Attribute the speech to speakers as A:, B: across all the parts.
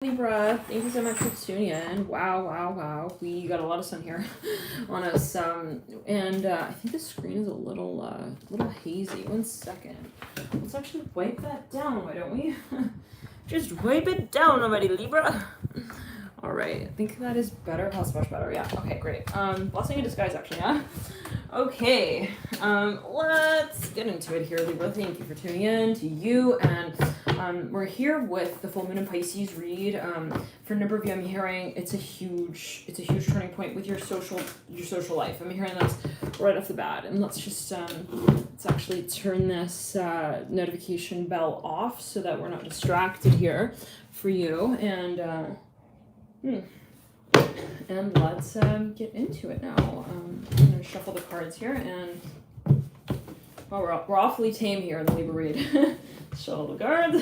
A: Libra, thank you so much for tuning in. Wow. We got a lot of sun here on us. And I think the screen is a little hazy. 1 second. Let's actually wipe that down, why don't we? Just wipe it down already, Libra. All right, I think that is better. That's much better. Yeah. Okay, great. Blessing in disguise, actually. Yeah. Okay. Let's get into it here, Libra. Thank you for tuning in. To you, and we're here with the full moon in Pisces read. For a number of you, I'm hearing it's a huge turning point with your social life. I'm hearing this right off the bat, and let's just let's actually turn this notification bell off so that we're not distracted here for you. And let's get into it now. I'm going to shuffle the cards here, and we're awfully tame here in the Libra read. Shuffle the cards.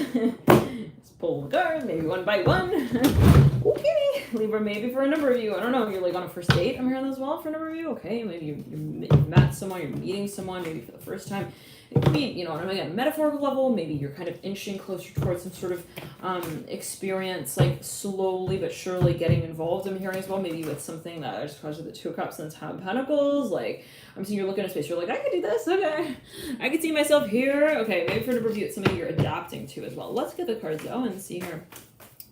A: Let's pull the cards, maybe one by one. Okay, Libra, maybe for a number of you. I don't know, you're like on a first date. I'm hearing as well for a number of you. Okay, maybe you've met someone, you're meeting someone, maybe for the first time. It could be, on a metaphorical level, maybe you're kind of inching closer towards some sort of experience, like slowly but surely getting involved. I'm hearing as well, maybe with something that just caused with the Two of Cups and the Ten of Pentacles. Like, I'm seeing you're looking at space, you're like, I could do this, okay. I could see myself here. Okay, maybe for a number of you, it's something you're adapting to as well. Let's get the cards though and see here.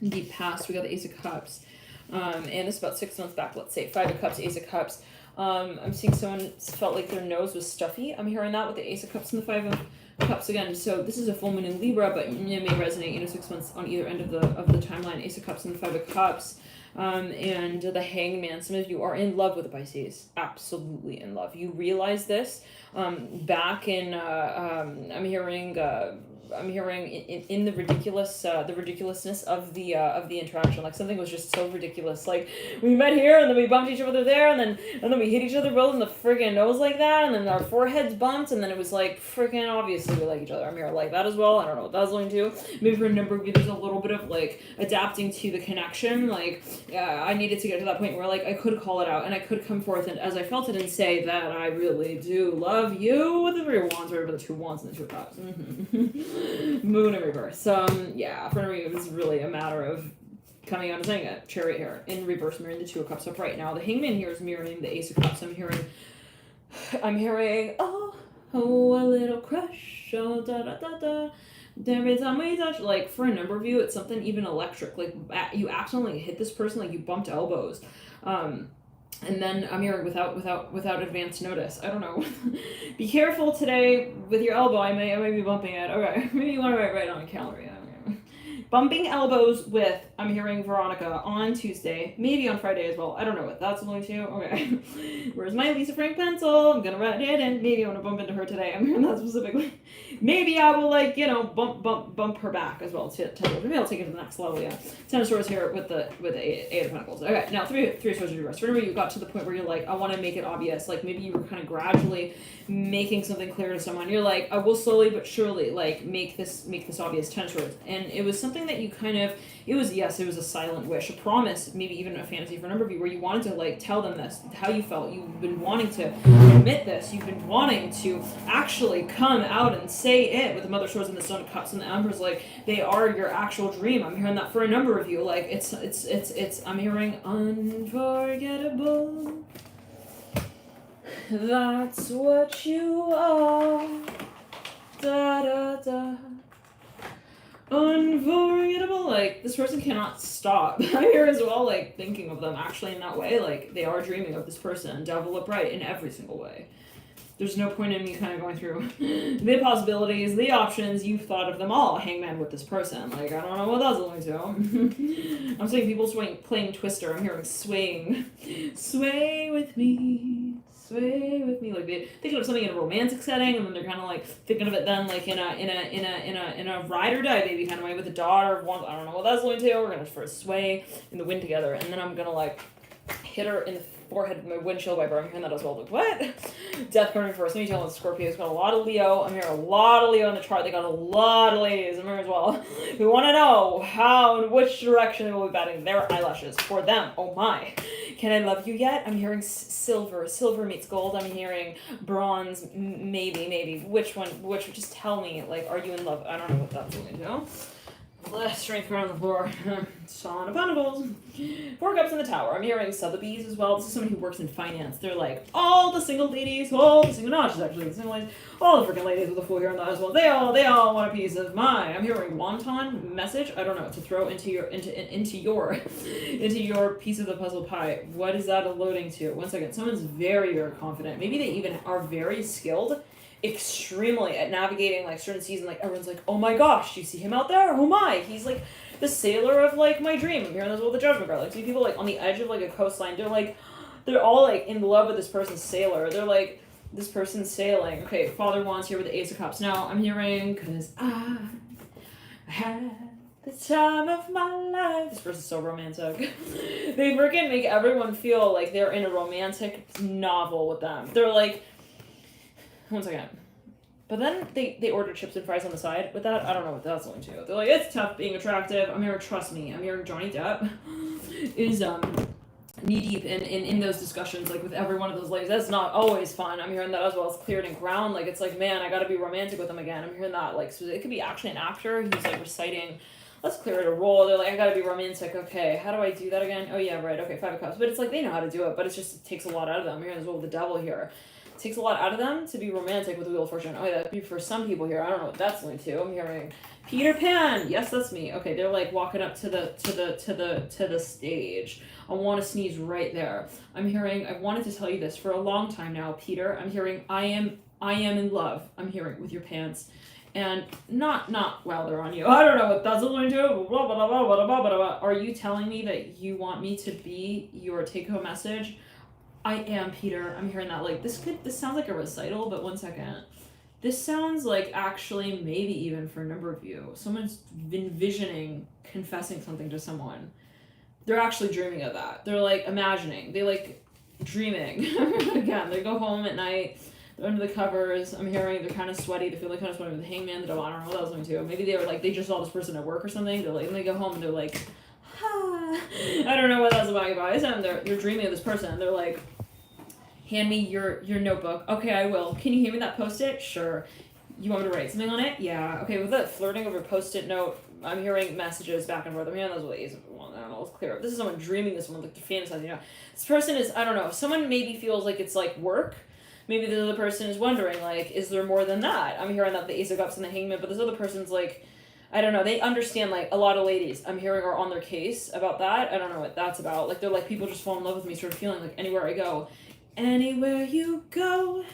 A: In the past, we got the Ace of Cups. And it's about 6 months back, let's say. 5 of Cups, Ace of Cups. I'm seeing someone felt like their nose was stuffy. I'm hearing that with the Ace of Cups and the 5 of Cups again. So this is a full moon in Libra, but it may resonate, 6 months on either end of the timeline. Ace of Cups and the 5 of Cups. And the Hangman. Some of you are in love with the Pisces. Absolutely in love. You realize this back in, I'm hearing in the ridiculousness of the interaction. Like, something was just so ridiculous. Like, we met here and then we bumped each other there and then we hit each other both in the friggin' nose like that, and then our foreheads bumped, and then it was like friggin' obviously we like each other. I'm here like that as well. I don't know what that's going to. Maybe for a number of you, there's a little bit of like adapting to the connection. Like, I needed to get to that point where like I could call it out and I could come forth and as I felt it and say that I really do love you with the 3 of Wands, or the 2 of Wands and the 2 of Cups. Moon in reverse. Yeah, for me it was really a matter of coming out and saying it. Chariot here in reverse, mirroring the 2 of Cups upright. Now the Hangman here is mirroring the Ace of Cups. I'm hearing oh a little crush, oh da da da da. Every time we touch, like for a number of you, it's something even electric. Like you accidentally hit this person, like you bumped elbows. And then I'm hearing without advance notice. I don't know. Be careful today with your elbow. I may be bumping it. Okay, maybe you want to write on a calendar. Yeah. Bumping elbows with, I'm hearing Veronica on Tuesday, maybe on Friday as well. I don't know what that's going to. Okay. Where's my Lisa Frank pencil? I'm gonna write it in. Maybe I want to bump into her today. I'm hearing that specifically. Maybe I will bump her back as well. Maybe I'll take it to the next level. Yeah. 10 of Swords here with the 8 of Pentacles. Okay. Now 3 of Swords in reverse. Remember, you got to the point where you're like, I want to make it obvious. Like maybe you were kind of gradually making something clear to someone. You're like, I will slowly but surely like make this obvious. 10 of Swords, and it was something that you kind of. It was a silent wish, a promise, maybe even a fantasy for a number of you, where you wanted to like tell them this, how you felt. You've been wanting to admit this. You've been wanting to actually come out and say it. With the Mother of Swords and the Stone of Cups and the Empress, like they are your actual dream. I'm hearing that for a number of you. Like it's. I'm hearing unforgettable. That's what you are. Da da da. Unforgettable. Like this person cannot stop. I'm here as well, like thinking of them actually in that way. Like they are dreaming of this person, devil upright in every single way. There's no point in me kind of going through the possibilities, the options. You've thought of them all. Hangman with this person. Like I don't know what that's going to. I'm seeing people playing Twister. I'm hearing swaying, sway with me. Sway with me, like they thinking of something in a romantic setting, and then they're kind of like thinking of it then like in a ride or die baby kind of way with a daughter. I don't know what that's going to. We're gonna first sway in the wind together, and then I'm gonna like hit her in the forehead with my windshield wiper. I'm hearing that as well. Like what? Death card first. Let me tell you, Scorpio's got a lot of Leo. I'm hearing a lot of Leo in the chart. They got a lot of ladies. I'm here as well. We want to know how and which direction they will be batting their eyelashes for them. Oh my. Can I love you yet? I'm hearing silver. Silver meets gold. I'm hearing bronze. Maybe. Which one? Just tell me. Like, are you in love? I don't know what that's going to do. Strength card on the floor. Son of Pentacles. 4 Cups in the Tower. I'm hearing Sotheby's as well. This is somebody who works in finance. They're like, all the single ladies, all the single, not just actually the single ladies, all the freaking ladies with the Fool here and the as well. They all want a piece of mine. I'm hearing wonton message. I don't know, to throw into your piece of the puzzle pie. What is that alluding to? One second. Someone's very, very confident. Maybe they even are very skilled, extremely at navigating like certain season. Like everyone's like, oh my gosh, you see him out there? Oh my, he's like the sailor of like my dream. I'm hearing this with the Judgment card. Like see people like on the edge of like a coastline. They're all like in love with this person's sailor. They're like, this person's sailing. Okay, Father Wands here with the Ace of Cups. Now I'm hearing, cause I had the time of my life. This person's so romantic. They freaking make everyone feel like they're in a romantic novel with them. They're like, one second. But then they order chips and fries on the side with that. I don't know what that's going to. They're like, it's tough being attractive. I'm hearing, trust me. I'm hearing Johnny Depp is knee deep in those discussions, like with every one of those ladies. That's not always fun. I'm hearing that as well as cleared and ground. Like it's like, man, I gotta be romantic with them again. I'm hearing that. Like so it could be actually an actor who's like reciting, let's clear it a role. They're like, I gotta be romantic. Okay, how do I do that again? Oh yeah, right. Okay, 5 of Cups. But it's like they know how to do it, but it's just it takes a lot out of them. I'm hearing as well with the Devil here. Takes a lot out of them to be romantic with the Wheel of Fortune. Oh yeah, that'd be for some people here. I don't know what that's going to. I'm hearing Peter Pan. Yes, that's me. Okay, they're like walking up to the stage. I want to sneeze right there. I'm hearing, I've wanted to tell you this for a long time now, Peter. I'm hearing I am in love. I'm hearing with your pants. And not while they're on you. I don't know what that's going to. Blah, blah, blah, blah, blah, blah, blah. Are you telling me that you want me to be your take-home message? I am Peter. I'm hearing that. Like, this sounds like a recital, but one second. This sounds like actually maybe even for a number of you, someone's envisioning confessing something to someone. They're actually dreaming of that. They're like imagining. They like dreaming. Again, they go home at night. They're under the covers. I'm hearing they're kind of sweaty. They feel like kind of sweaty with the Hangman. I don't know what that was going to. Maybe they were like, they just saw this person at work or something. They're like, and they go home and they're like, I don't know what that's about, you guys. And they're dreaming of this person. They're like, hand me your notebook. Okay, I will. Can you hand me that Post-it? Sure. You want me to write something on it? Yeah. Okay, with that flirting over Post-it note, I'm hearing messages back and forth. I'm hearing those ways. I don't know, let's clear up. This is someone dreaming this one, like they're fantasizing, you know. This person is, I don't know, someone maybe feels like it's like work. Maybe the other person is wondering, like, is there more than that? I'm hearing that the Ace of Cups and the Hangman, but this other person's like, I don't know, they understand, like, a lot of ladies I'm hearing are on their case about that. I don't know what that's about. Like, they're like, people just fall in love with me sort of feeling, like, anywhere I go. Anywhere you go,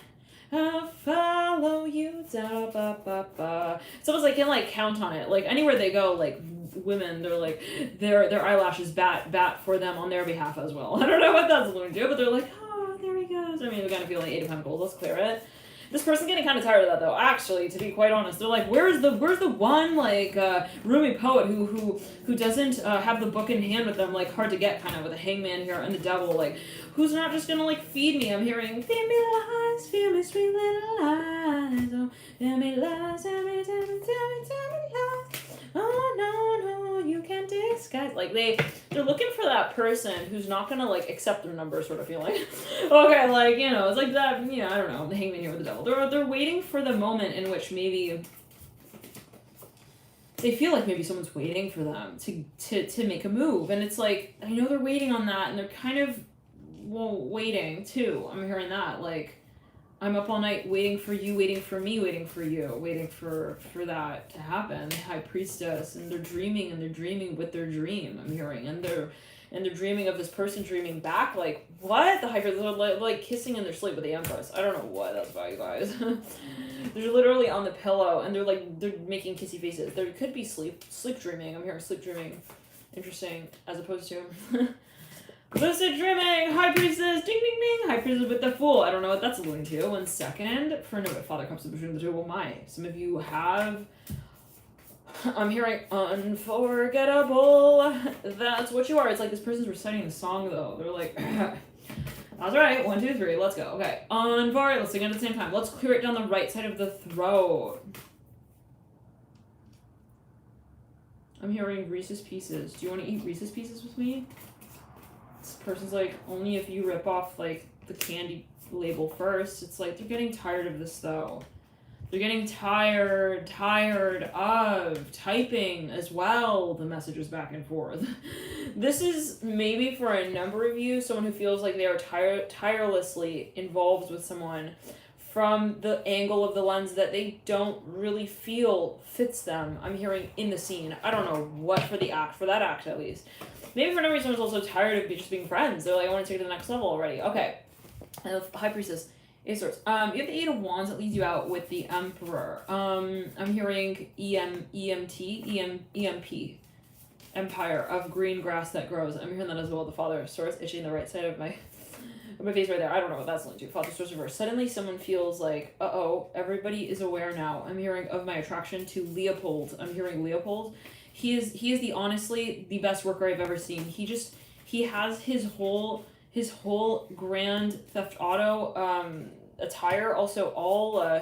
A: I'll follow you. Da, ba, ba, ba. It's almost like can like count on it. Like anywhere they go, like women, they're like their eyelashes bat for them on their behalf as well. I don't know what that's going to do, but they're like, oh, there he goes. I mean, we're gonna feel like 8 of Pentacles. Let's clear it. This person's getting kind of tired of that though. Actually, to be quite honest, they're like, where's the one like roomy poet who doesn't have the book in hand with them, like hard to get kind of with a Hangman here and the Devil, like who's not just gonna like feed me. I'm hearing feed me lies, feed me sweet little lies, oh tell me lies, tell me lies. Oh no, you can't disguise. Like they're looking for that person who's not gonna like accept their number sort of feeling. Okay, like, you know, it's like that, you know, I don't know, the Hangman here with the Devil. They're waiting for the moment in which maybe they feel like maybe someone's waiting for them to make a move. And it's like, I know they're waiting on that and they're kind of waiting too. I'm hearing that, like, I'm up all night waiting for you, waiting for me, waiting for you, waiting for that to happen. The High Priestess, and they're dreaming with their dream, I'm hearing. And they're dreaming of this person dreaming back, like, what? The High Priestess, they're like kissing in their sleep with the Empress. I don't know what that's about, you guys. They're literally on the pillow, and they're making kissy faces. There could be sleep dreaming. I'm hearing sleep dreaming. Interesting, as opposed to... Lucid dreaming, High Priestess, ding ding ding, High Priestess with the Fool. I don't know what that's alluding to. 1 second. For no, Father comes between the two. Oh my. Some of you have... I'm hearing unforgettable. That's what you are. It's like this person's reciting a song though. They're like, that's right. 1, 2, 3. Let's go. Okay. Unforgettable. Let's sing it at the same time. Let's clear it down the right side of the throat. I'm hearing Reese's Pieces. Do you want to eat Reese's Pieces with me? This person's like, only if you rip off like the candy label first. It's like they're getting tired of this though. They're getting tired of typing as well, the messages back and forth. This is maybe for a number of you, someone who feels like they are tirelessly involved with someone from the angle of the lens that they don't really feel fits them. I'm hearing in the scene. I don't know what for that act at least. Maybe for no reason someone's also tired of just being friends. They're like, I want to take it to the next level already. Okay. High Priestess. Ace of Swords. You have the Eight of Wands that leads you out with the Emperor. I'm hearing EMP. Empire of green grass that grows. I'm hearing that as well. The Father of Swords itching the right side of my face right there. I don't know what that's linked to. Father of Swords reverse. Suddenly someone feels like, everybody is aware now. I'm hearing of my attraction to Leopold. I'm hearing Leopold. He is the honestly the best worker I've ever seen. He has his whole Grand Theft Auto attire also all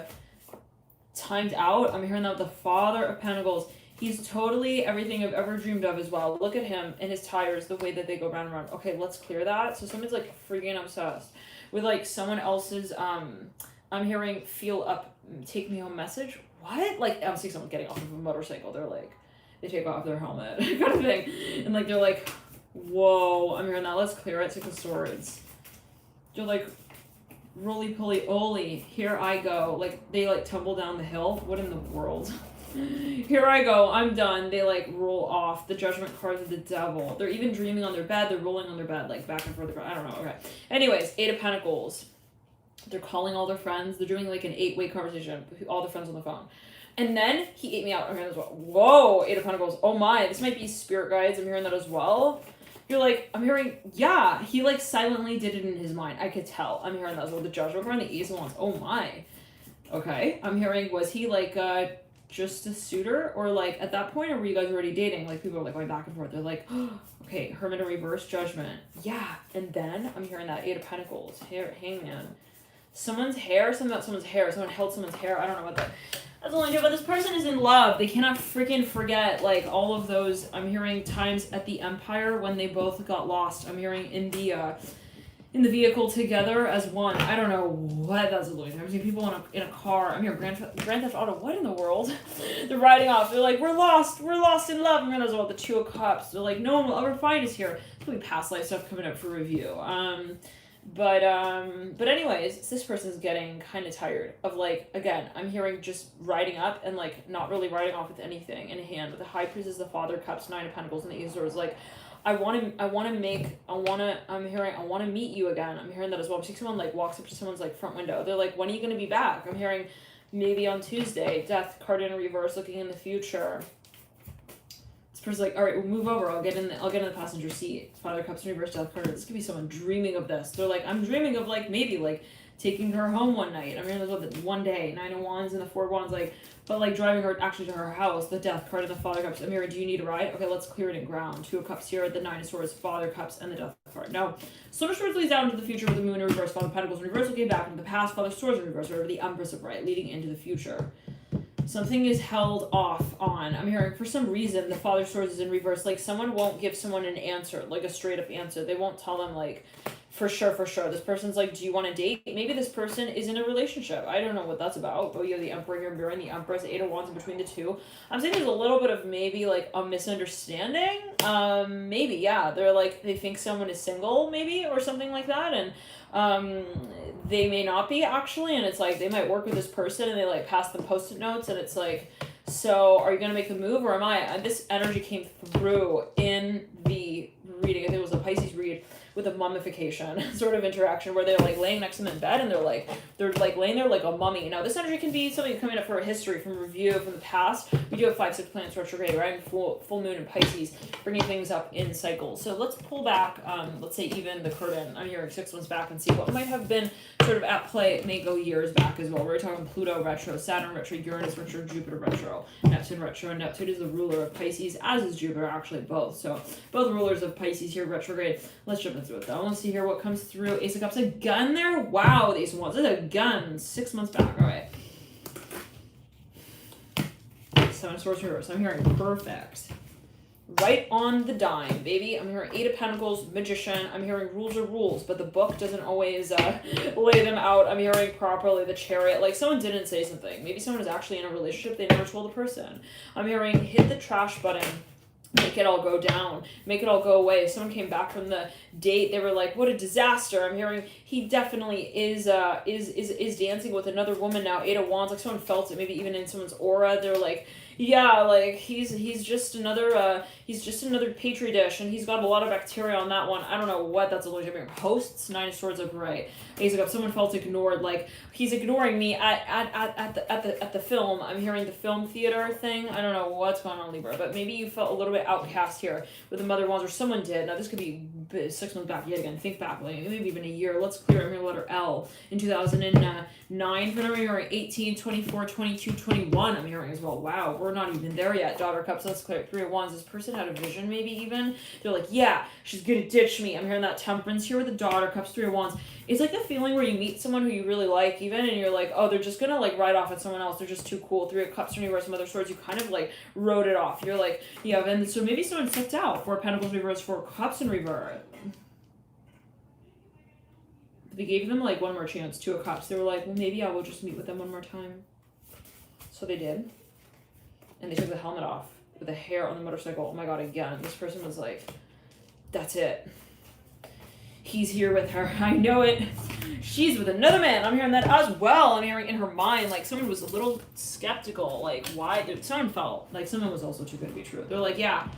A: timed out. I'm hearing that with the Father of Pentacles. He's totally everything I've ever dreamed of as well. Look at him and his tires, the way that they go round and round. Okay, let's clear that. So someone's like freaking obsessed with like someone else's I'm hearing feel up, take me home message. What? Like I'm seeing someone getting off of a motorcycle. They're like, they take off their helmet kind of thing. And like they're like, whoa, I'm hearing that. Let's clear it. Six of Swords. They're like, roly-poly-oly, here I go. Like, they, like, tumble down the hill. What in the world? Here I go. I'm done. They, like, roll off. The Judgment cards of the Devil. They're even dreaming on their bed. They're rolling on their bed, like, back and forth. I don't know. Okay. Anyways, Eight of Pentacles. They're calling all their friends. They're doing, like, an 8-way conversation. All their friends on the phone. And then he ate me out. I'm hearing that as well. Whoa, Eight of Pentacles. Oh, my. This might be spirit guides. I'm hearing that as well. You're like, I'm hearing, yeah, he like silently did it in his mind. I could tell. I'm hearing that as well. The Judgment card and the Ace of Wands. Oh my. Okay. I'm hearing, was he like just a suitor? Or like at that point, or were you guys already dating? Like people are like going back and forth. They're like, oh, okay, Hermit in reverse, Judgment. Yeah. And then I'm hearing that Eight of Pentacles. Hangman. Someone's hair, something about someone's hair. Someone held someone's hair. I don't know what that. That's all I do, but this person is in love. They cannot freaking forget, like, all of those, I'm hearing times at the Empire when they both got lost. I'm hearing in the vehicle together as one. I don't know what that's alluding to. I'm seeing people in a car. I'm hearing Grand Theft Auto. What in the world? They're riding off. They're like, we're lost in love. I'm hearing as well, the Two of Cups. They're like, no one will ever find us here. There'll be past life stuff coming up for review. But anyways, this person's getting kind of tired of, like, again, I'm hearing just riding up and, like, not really riding off with anything in hand. With the High Priestess, the Father of Cups, Nine of Pentacles, and the Ace of Swords. Like, I want to meet you again. I'm hearing that as well. I'm seeing someone, like, walks up to someone's, like, front window. They're like, when are you going to be back? I'm hearing maybe on Tuesday. Death card in reverse, looking in the future. Person's like, all right, we'll move over. I'll get in the passenger seat. Father of Cups in reverse, Death card. This could be someone dreaming of this. They're like, I'm dreaming of like maybe like taking her home one night. I'm hearing this one day. Nine of Wands and the Four of Wands, like, but like driving her actually to her house. The Death card and the Father of Cups. I'm hearing, do you need a ride? Okay, let's clear it in ground. Two of Cups here. The Nine of Swords, Father of Cups, and the Death card. Now, Sword of Swords leads down into the future with the Moon in reverse. Father of Pentacles in reverse, looking back into the past. Father of Swords in reverse, over the Empress of Right, leading into the future. Something is held off on. I'm hearing for some reason the Father of Swords is in reverse. Like someone won't give someone an answer, like a straight up answer. They won't tell them like, for sure. This person's like, do you want to date? Maybe this person is in a relationship. I don't know what that's about. Oh, you have the Emperor here, Mirror, and the Empress, Eight of Wands in between the two. I'm saying there's a little bit of maybe like a misunderstanding. Maybe, yeah. They're like, they think someone is single maybe or something like that. And they may not be actually, and it's like they might work with this person and they like pass them post-it notes and it's like, so are you gonna make the move or am I? This energy came through in the reading. I think it was a Pisces read with a mummification sort of interaction where they're like laying next to them in bed and they're like laying there like a mummy. Now this energy can be something coming up for a history from review from the past. We do have 5-6 planets retrograde, right? Full moon in Pisces, bringing things up in cycles. So let's pull back, let's say even the curtain. I'm hearing 6 months back and see what might have been sort of at play. It may go years back as well. We're talking Pluto retro, Saturn retro, Uranus retro, Jupiter retro, Neptune retro, and Neptune is the ruler of Pisces, as is Jupiter, actually both. So both rulers of Pisces here retrograde. Let's jump into it though. Let's see here what comes through. Ace of Cups, a gun there? Wow, the Ace of Wands. This is a gun. 6 months back. All right. Seven of Swords reverse. I'm hearing perfect. right on the dime, baby. I'm hearing 8 of Pentacles, Magician. I'm hearing rules are rules, but the book doesn't always lay them out. I'm hearing properly the Chariot. Like, someone didn't say something. Maybe someone was actually in a relationship. They never told the person. I'm hearing hit the trash button. Make it all go down. Make it all go away. If someone came back from the date, they were like, what a disaster. I'm hearing he definitely is dancing with another woman now. 8 of Wands. Like, someone felt it. Maybe even in someone's aura. They're like, yeah, like he's just another petri dish, and he's got a lot of bacteria on that one. I don't know what that's illusion. Hosts, 9 of Swords up right. Ace of Cups. Someone felt ignored. Like, he's ignoring me at the film. I'm hearing the film theater thing. I don't know what's going on, Libra, but maybe you felt a little bit outcast here with the Mother of Wands, or someone did. Now this could be 6 months back yet again. Think back, like maybe even a year. Let's clear. I'm hearing the letter L in 2009. For I'm hearing 18, 24, 22, 21. I'm hearing as well. Wow, we're not even there yet. Daughter of Cups. Let's clear. 3 of Wands. This person had a vision, maybe even. They're like, yeah, she's gonna ditch me. I'm hearing that Temperance here with the Daughter of Cups. 3 of Wands. It's like the feeling where you meet someone who you really like, even, and you're like, oh, they're just gonna like ride off with someone else. They're just too cool. 3 of Cups, reverse, some other swords. You kind of like wrote it off. You're like, yeah, and so maybe someone stepped out. 4 of Pentacles reverse, 4 of Cups in reverse. They gave them like one more chance. 2 of Cups. They were like, well, maybe I will just meet with them one more time. So they did, and they took the helmet off with the hair on the motorcycle. Oh my god! Again, this person was like, that's it. He's here with her. I know it. She's with another man. I'm hearing that as well. I'm hearing in her mind, like, someone was a little skeptical. Like, why? Someone felt like someone was also too good to be true. They're like, yeah.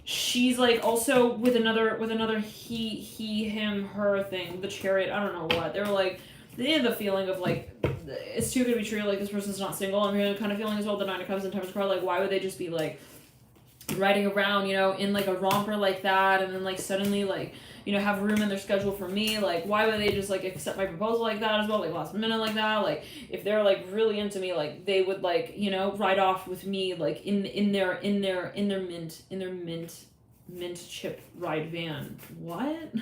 A: She's like also with another he, him, her thing. The Chariot. I don't know what. They were like, they had the feeling of like, it's too good to be true. Like, this person's not single. I'm hearing the kind of feeling as well. The 9 of Cups and Temperance card. Like, why would they just be like riding around, you know, in like a romper like that, and then like suddenly like, you know, have room in their schedule for me? Like, why would they just like accept my proposal like that as well, like last minute like that? Like, if they're like really into me, like they would like, you know, ride off with me like in their mint chip ride van. What?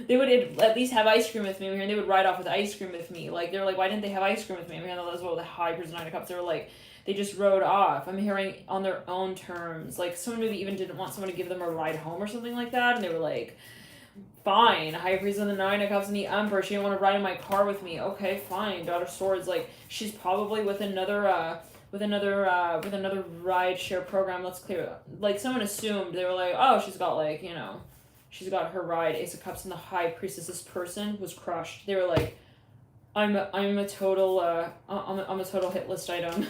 A: They would at least have ice cream with me. And they would ride off with ice cream with me. Like, they're like, why didn't they have ice cream with me? I'm hearing that as well. The High Priestess, 9 of Cups. They were like, they just rode off. I'm hearing on their own terms. Like, someone maybe even didn't want someone to give them a ride home or something like that. And they were like, fine. High Priestess and the 9 of Cups and the Emperor. She didn't want to ride in my car with me. Okay, fine. Daughter of Swords. Like, she's probably with another ride share program. Let's clear it. Like, someone assumed. They were like, oh, she's got like, you know, she's got her ride. Ace of Cups and the High Priestess. This person was crushed. They were like, I'm a total hit list item.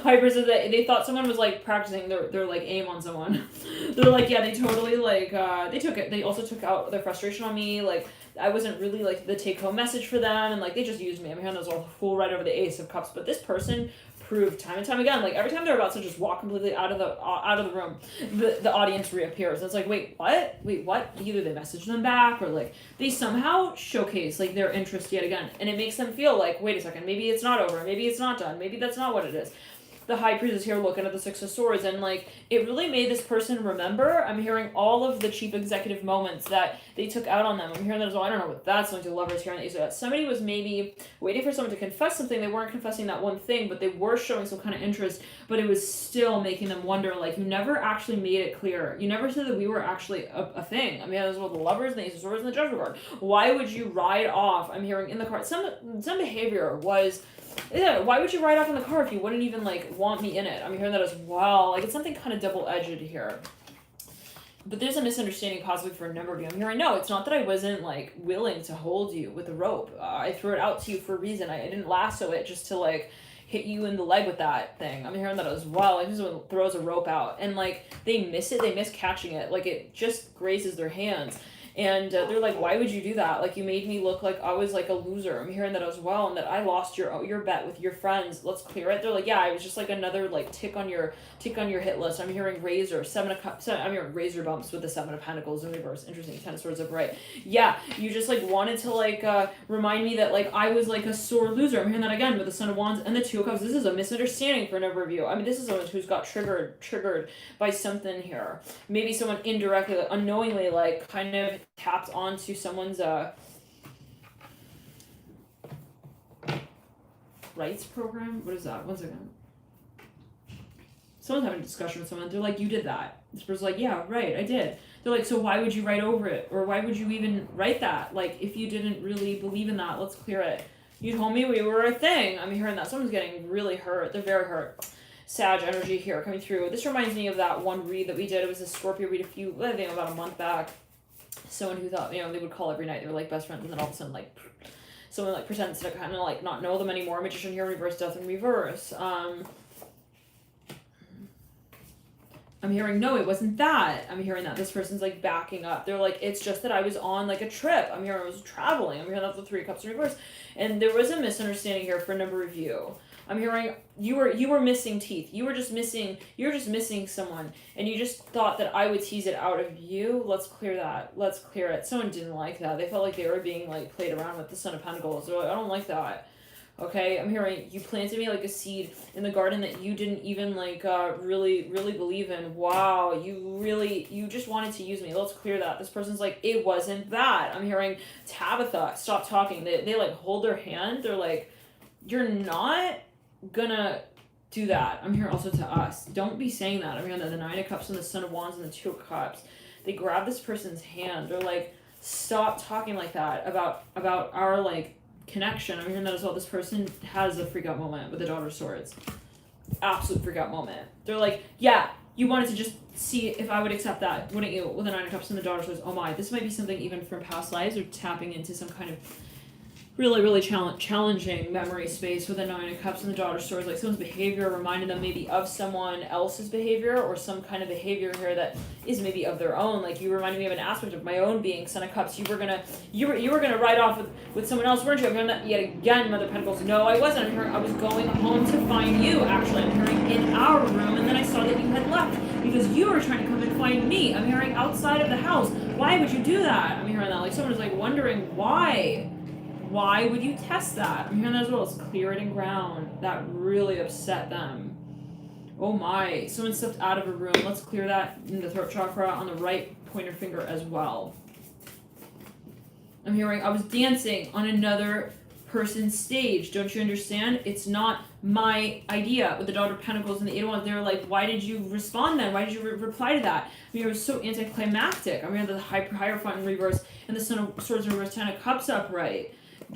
A: High Priestess, they thought someone was like practicing their like aim on someone. They're like, yeah, they totally like they took it. They also took out their frustration on me. Like, I wasn't really like the take home message for them, and like they just used me. I'm hearing those all full right over the Ace of Cups. But this person proved time and time again, like every time they're about to just walk completely out of the room, the audience reappears. It's like, wait, what? Either they message them back, or like they somehow showcase like their interest yet again, and it makes them feel like, wait a second, maybe it's not over, maybe it's not done, maybe that's not what it is. The High Priest is here looking at the 6 of Swords, and like it really made this person remember. I'm hearing all of the cheap executive moments that they took out on them. I'm hearing that as well. I don't know what that's going to. Lovers here, and that somebody was maybe waiting for someone to confess something. They weren't confessing that one thing, but they were showing some kind of interest. But it was still making them wonder. Like, you never actually made it clear. You never said that we were actually a thing. I mean, as well, the Lovers, and the Ace of Swords, and the Judgment card. Why would you ride off? I'm hearing in the card some behavior was. Yeah, why would you ride off in the car if you wouldn't even, like, want me in it? I'm hearing that as well. Like, it's something kind of double-edged here. But there's a misunderstanding possibly for a number of you. I'm hearing, no, it's not that I wasn't, like, willing to hold you with a rope. I threw it out to you for a reason. I didn't lasso it just to, like, hit you in the leg with that thing. I'm hearing that as well. Like, someone throws a rope out, and, like, they miss it. They miss catching it. Like, it just grazes their hands. And they're like, why would you do that? Like, you made me look like I was like a loser. I'm hearing that as well, and that I lost your bet with your friends. Let's clear it. They're like, yeah, I was just like another like tick on your hit list. I'm hearing Razor, 7 of Cups. I'm hearing Razor bumps with the 7 of Pentacles in reverse. Interesting. 10 of Swords upright. Yeah, you just like wanted to like remind me that like I was like a sore loser. I'm hearing that again with the Son of Wands and the 2 of Cups. This is a misunderstanding for a number of you. I mean, this is someone who's got triggered by something here. Maybe someone indirectly, like, unknowingly, like kind of tapped onto someone's rights program. What is that? 1 second. someone's having a discussion with someone. They're like, you did that. This person's like, yeah, right, I did. They're like, so why would you write over it? Or why would you even write that? Like, if you didn't really believe in that, let's clear it. You told me we were a thing. I'm hearing that. Someone's getting really hurt. They're very hurt. Sag energy here coming through. This reminds me of that one read that we did. It was a Scorpio read I think about a month back. Someone who thought, they would call every night. They were like best friends, and then all of a sudden, like, someone like pretends to kind of like not know them anymore. Magician here, reverse, death in reverse. I'm hearing, no, it wasn't that. I'm hearing that this person's like backing up. They're like, it's just that I was on like a trip. I'm hearing I was traveling. I'm hearing that's the 3 cups in reverse. And there was a misunderstanding here for a number of you. I'm hearing you were missing teeth. You were just missing someone. And you just thought that I would tease it out of you. Let's clear that. Let's clear it. Someone didn't like that. They felt like they were being like played around with the Son of Pentacles. They're like, I don't like that. Okay, I'm hearing you planted me like a seed in the garden that you didn't even like really believe in. Wow, you just wanted to use me. Let's clear that. This person's like, it wasn't that. I'm hearing Tabitha, stop talking. They like hold their hand. They're like, you're not gonna do that. I'm hearing also to us. Don't be saying that. I'm hearing that the 9 of Cups and the Son of Wands and the 2 of Cups. They grab this person's hand. They're like, stop talking like that about our like connection. I'm hearing that as well. This person has a freak out moment with the Daughter of Swords. Absolute freak out moment. They're like, yeah, you wanted to just see if I would accept that, wouldn't you? With the 9 of Cups and the Daughter of Swords. Oh my, this might be something even from past lives or tapping into some kind of really challenging memory space with the 9 of Cups and the Daughter of Swords. Like someone's behavior reminded them maybe of someone else's behavior or some kind of behavior here that is maybe of their own. Like you reminded me of an aspect of my own being. Son of Cups, you were gonna ride off with someone else, weren't you? I'm hearing that yet again. Mother of Pentacles, no, I wasn't. I'm hearing I was going home to find you. Actually, I'm hearing in our room, and then I saw that you had left because you were trying to come and find me. I'm hearing outside of the house. Why would you do that? I'm hearing that. Like someone was like wondering why. Why would you test that? I'm hearing that as well. It's clear it in ground. That really upset them. Oh my. Someone stepped out of a room. Let's clear that in the throat chakra on the right pointer finger as well. I'm hearing I was dancing on another person's stage. Don't you understand? It's not my idea. With the Daughter of Pentacles and the 8 of Wands, they were like, why did you respond then? Why did you reply to that? I mean, it was so anticlimactic. I'm hearing the Hierophant in reverse and the Son of Swords in reverse, 10 of Cups upright.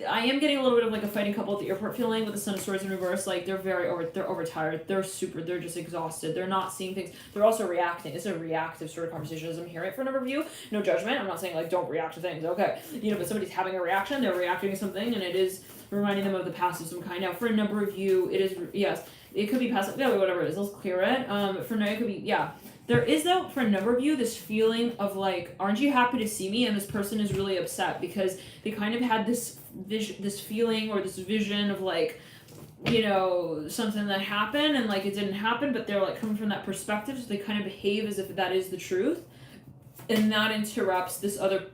A: I am getting a little bit of like a fighting couple at the airport feeling with the Son of Swords in reverse. Like they're they're overtired. They're just exhausted. They're not seeing things. They're also reacting. It's a reactive sort of conversation as I'm hearing it for a number of you. No judgment. I'm not saying like don't react to things. Okay. But somebody's having a reaction. They're reacting to something and it is reminding them of the past of some kind. Now for a number of you, it is, yes, it could be past, yeah, whatever it is. Let's clear it. For now, it could be, yeah. There is, though, for a number of you, this feeling of, like, aren't you happy to see me? And this person is really upset because they kind of had this feeling or this vision of, like, something that happened and, like, it didn't happen, but they're, like, coming from that perspective, so they kind of behave as if that is the truth. And that interrupts this other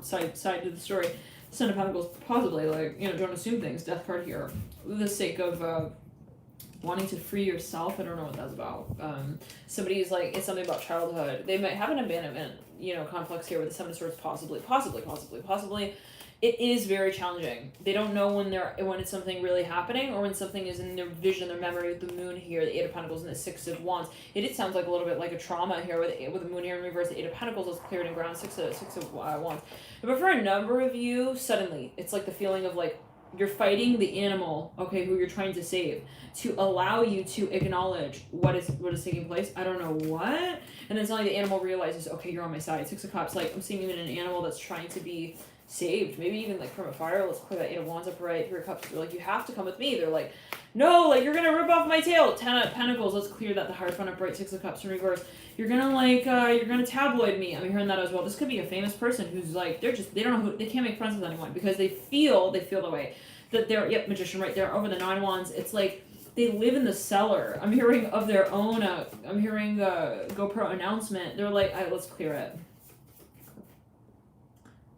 A: side to the story. Son of Pentacles, possibly, like, don't assume things. Death card here. For the sake of, wanting to free yourself. I don't know what that's about. Somebody's like, it's something about childhood. They might have an abandonment, complex here with the 7 of Swords, possibly. It is very challenging. They don't know when it's something really happening or when something is in their vision, their memory with the moon here, the 8 of Pentacles and the 6 of Wands. It sounds like a little bit like a trauma here with the moon here in reverse, the 8 of Pentacles is cleared and ground, 6 of Wands. But for a number of you, suddenly, it's like the feeling of like, you're fighting the animal, okay, who you're trying to save, to allow you to acknowledge what is taking place. I don't know what. And then suddenly the animal realizes, okay, you're on my side. 6 of Cups, like, I'm seeing even an animal that's trying to be saved. Maybe even, like, from a fire. Let's clear that 8 of Wands upright. 3 of Cups, they're like, you have to come with me. They're like, no, like, you're going to rip off my tail. 10 of Pentacles, let's clear that. The Hierophant upright. 6 of Cups in reverse. You're going to, like, you're going to tabloid me. I'm hearing that as well. This could be a famous person who's, like, they don't know they can't make friends with anyone because they feel the way that they're, yep, Magician right there, over the 9 Wands. It's like they live in the cellar. I'm hearing of their own, I'm hearing GoPro announcement. They're like, let's clear it.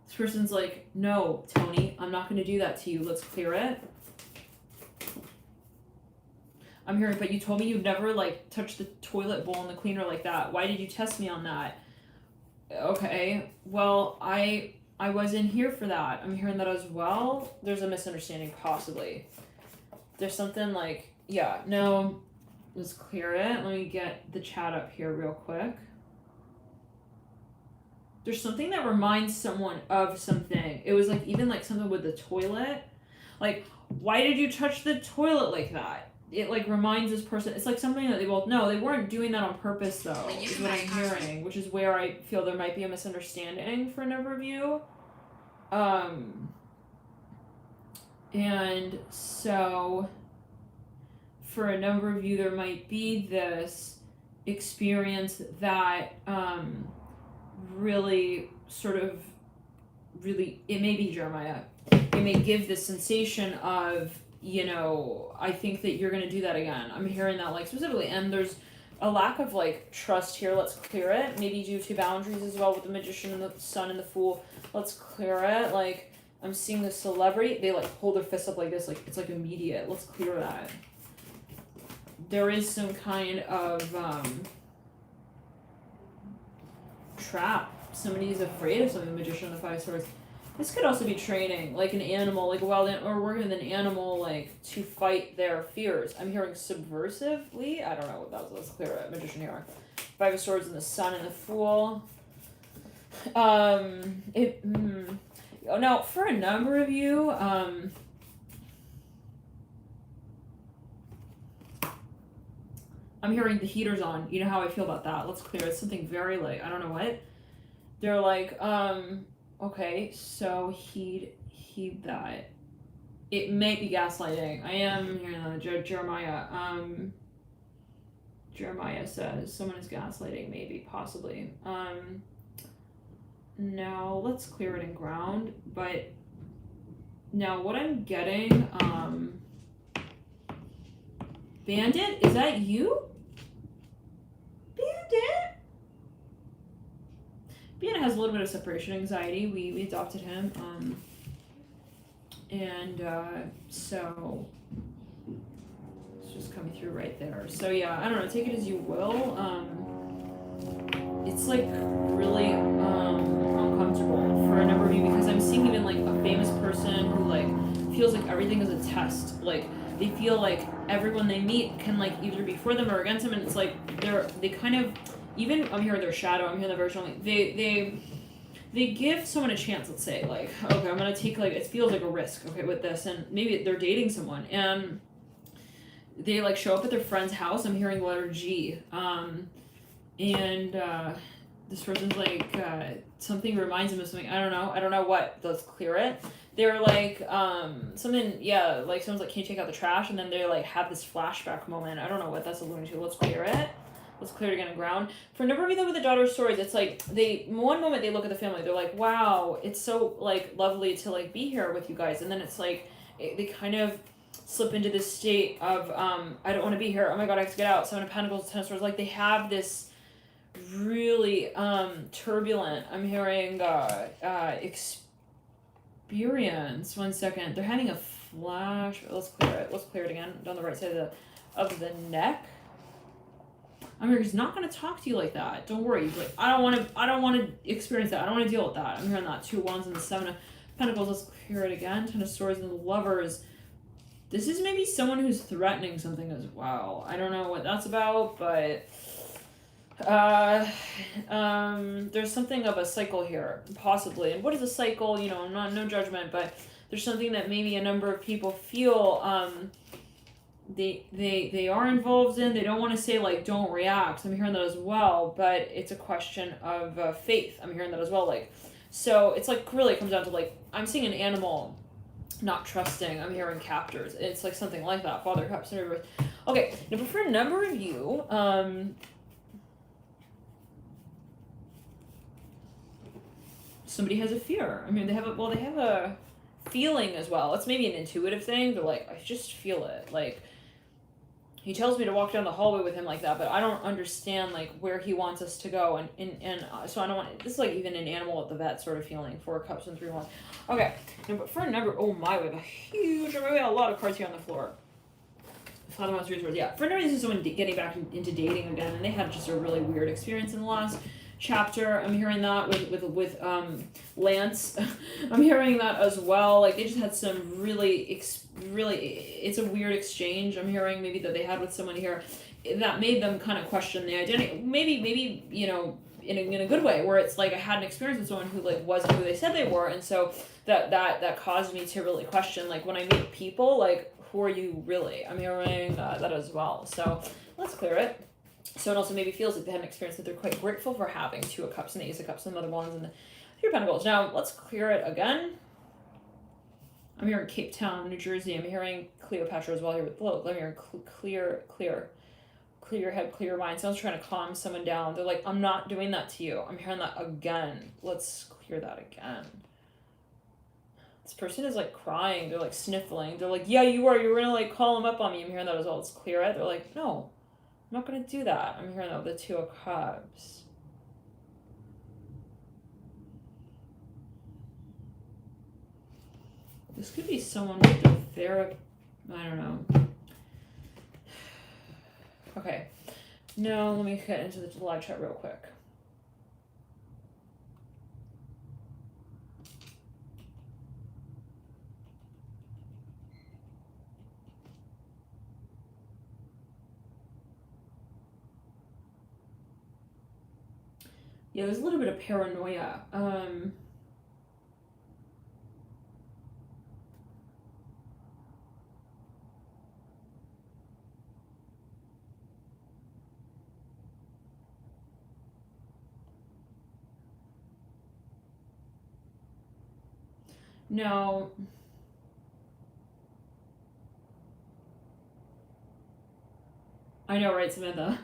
A: This person's like, no, Tony, I'm not going to do that to you. Let's clear it. I'm hearing, but you told me you'd never, like, touch the toilet bowl in the cleaner like that. Why did you test me on that? Okay, well, I wasn't here for that. I'm hearing that as well. There's a misunderstanding, possibly. There's something like, yeah, no, Let's clear it. Let me get the chat up here real quick. There's something that reminds someone of something. It was like even like something with the toilet. Like, why did you touch the toilet like that? It like reminds this person. It's like something that they both know. They weren't doing that on purpose though, is what I'm hearing, which is where I feel there might be a misunderstanding for a number of you. And so for a number of you, there might be this experience that really sort of really, it may be Jeremiah. It may give this sensation of, you know, I think that you're going to do that again. I'm hearing that like specifically. And there's a lack of like trust here. Let's clear it. Maybe due to boundaries as well with the Magician and the Sun and the Fool. Let's clear it. Like, I'm seeing the celebrity. They like hold their fists up like this. Like, it's like immediate. Let's clear that. There is some kind of trap. Somebody is afraid of something. The Magician and the Five Swords. This could also be training, like an animal, like a wild animal, or working with an animal, like, to fight their fears. I'm hearing subversively. I don't know what that was. Let's clear it. Magician here. Five of Swords and the Sun and the Fool. Now, for a number of you, I'm hearing the heater's on. You know how I feel about that. Let's clear it. It's something very, like, I don't know what. They're like, okay, so heed that. It may be gaslighting. I am hearing that. Jeremiah. Jeremiah says someone is gaslighting, maybe, possibly. Now let's clear it and ground. But now what I'm getting, Bandit, is that you? Bandit? Bandit has a little bit of separation anxiety. We adopted him. So it's just coming through right there. So yeah, I don't know, take it as you will. It's like really uncomfortable for a number of you because I'm seeing even like a famous person who like feels like everything is a test. Like they feel like everyone they meet can like either be for them or against them, and it's like they kind of, even I'm hearing their shadow, I'm hearing the version like they give someone a chance, let's say, like, okay, I'm gonna take like, it feels like a risk, okay, with this, and maybe they're dating someone and they like show up at their friend's house. I'm hearing the letter G. This person's like, something reminds them of something. I don't know what. Let's clear it. They're like, something, yeah, like someone's like, can you take out the trash? And then they like have this flashback moment. I don't know what that's alluding to. Let's clear it. Let's clear it again and ground. For a number of you though with the Daughter of Swords, it's like one moment they look at the family, they're like, wow, it's so like lovely to like be here with you guys. And then it's like, they kind of slip into this state of, I don't want to be here. Oh my God, I have to get out. Seven of Pentacles, Ten of Swords. Like they have this really turbulent, I'm hearing experience. 1 second. They're having a flash. Let's clear it. Let's clear it again. Down the right side of the neck. I'm hearing he's not going to talk to you like that. Don't worry. He's like, I don't want to experience that. I don't want to deal with that. I'm hearing that. 2 wands and the 7 of Pentacles. Let's clear it again. 10 of Swords and the Lovers. This is maybe someone who's threatening something as well. I don't know what that's about, but there's something of a cycle here, possibly. And what is a cycle? You know, no judgment, but there's something that maybe a number of people feel they are involved in. They don't want to say like don't react. I'm hearing that as well, but it's a question of faith. I'm hearing that as well. Like, so it's like really comes down to like, I'm seeing an animal not trusting. I'm hearing captors. It's like something like that. Father Cups and Reverse. Okay, now for a number of you, somebody has a fear. I mean, they have a feeling as well. It's maybe an intuitive thing. They're like, I just feel it. Like, he tells me to walk down the hallway with him like that, but I don't understand like where he wants us to go, and so I don't want. This is like even an animal at the vet sort of feeling. 4 cups and 3 wands. Okay, but for a number, oh my, we have a lot of cards here on the floor. Father Wands, 3 Swords. Yeah, for a number, this is someone getting back into dating again, and they had just a really weird experience in the last chapter. I'm hearing that with Lance. I'm hearing that as well. Like they just had some really it's a weird exchange. I'm hearing maybe that they had with someone here. that made them kind of question the identity. Maybe you know, in a good way, where it's like I had an experience with someone who like wasn't who they said they were, and so that caused me to really question, like, when I meet people, like, who are you really? I'm hearing that as well. So let's clear it. So it also maybe feels like they had an experience that they're quite grateful for having, Two of Cups and the Ace of Cups and the other ones and the Three of Pentacles. Now let's clear it again. I'm hearing Cape Town, New Jersey. I'm hearing Cleopatra as well here with Bloke. I'm hearing clear your head, clear your mind. Someone's trying to calm someone down. They're like, I'm not doing that to you. I'm hearing that again. Let's clear that again. This person is like crying. They're like sniffling. They're like, yeah, you were gonna like call him up on me. I'm hearing that as well. Let's clear it. They're like, no, I'm not gonna do that. I'm hearing that with the Two of Cups. This could be someone with a therapy. I don't know. Okay. Now let me get into the July chart real quick. Yeah, there's a little bit of paranoia. No. I know, right, Samantha?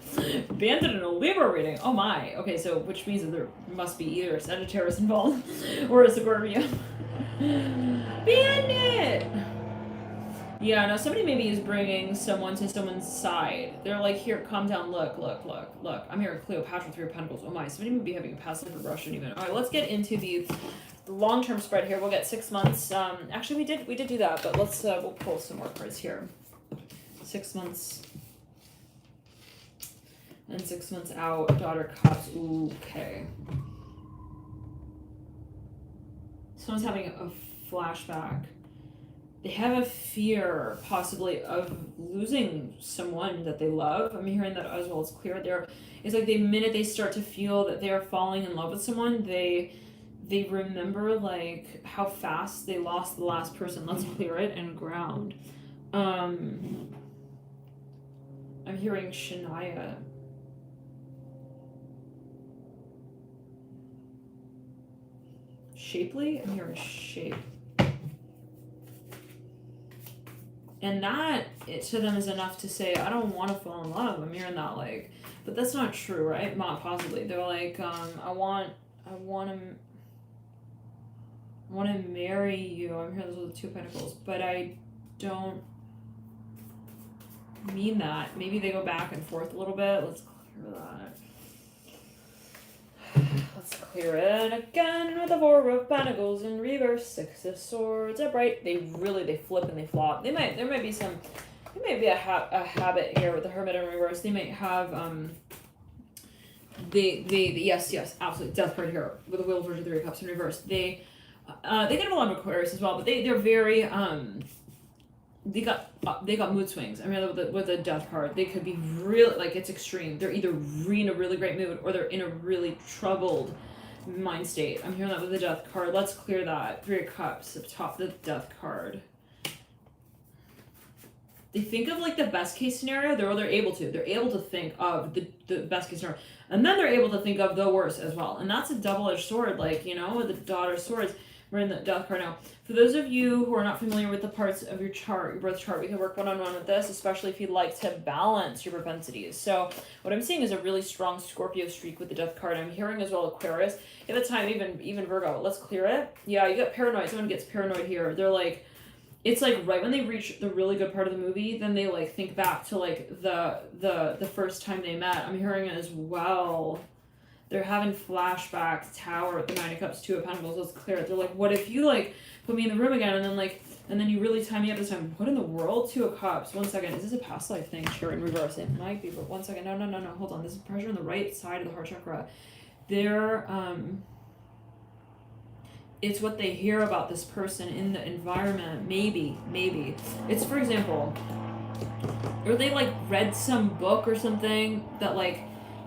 A: Bandit in a Libra reading. Oh my. Okay, so which means that there must be either a Sagittarius involved or a Scorpio. Bandit! Yeah, no, somebody maybe is bringing someone to someone's side. They're like, here, calm down, look. I'm here at Cleopatra, Three of Pentacles. Oh my, somebody may be having a passive aggression even. All right, let's get into the long-term spread here. We'll get 6 months. Actually, we did do that, but let's, we'll pull some more cards here. 6 months. And 6 months out, Daughter Cups. Okay. Someone's having a flashback. They have a fear, possibly, of losing someone that they love. I'm hearing that as well. It's clear there. It's like the minute they start to feel that they are falling in love with someone, they remember like how fast they lost the last person. Let's clear it and ground. I'm hearing Shania. Shapely? I'm hearing shape. And that, to them, is enough to say, I don't want to fall in love. I'm hearing that, like, but that's not true, right? Not possibly. They're like, I want to marry you. I'm hearing those with the Two of Pentacles, but I don't mean that. Maybe they go back and forth a little bit. Let's clear that. Let's clear it again with the Four of Pentacles in reverse, Six of Swords upright. They flip and they flop. There might be a habit here with the Hermit in reverse. They might have yes, absolutely, Death card here with the Wheel of Fortune, Three of Cups in reverse. They get a lot of Aquarius as well, but they're very they got mood swings. I mean, with the Death card, they could be really, like, it's extreme. They're either in a really great mood or they're in a really troubled mind state. I'm hearing that with the Death card. Let's clear that. Three of Cups up top, the Death card. They think of like the best case scenario. They're able to think of the best case scenario, and then they're able to think of the worst as well. And that's a double-edged sword, like, you know, with the Daughter of Swords. We're in the Death card now. For those of you who are not familiar with the parts of your chart, your birth chart, we can work one-on-one with this, especially if you'd like to balance your propensities. So what I'm seeing is a really strong Scorpio streak with the Death card. I'm hearing as well Aquarius. At the time, even Virgo. Let's clear it. Yeah, you got paranoid. Someone gets paranoid here. They're like, it's like right when they reach the really good part of the movie, then they like think back to like the first time they met. I'm hearing it as well. They're having flashbacks. Tower with the Nine of Cups, Two of Pentacles. Let's clear it. They're like, what if you like put me in the room again and then you really tie me up this time? What in the world? Two of Cups. 1 second. Is this a past life thing? Sure, in reverse. It might be, but 1 second. No. Hold on. This is pressure on the right side of the heart chakra. They're it's what they hear about this person in the environment. Maybe. It's, for example, or they like read some book or something that like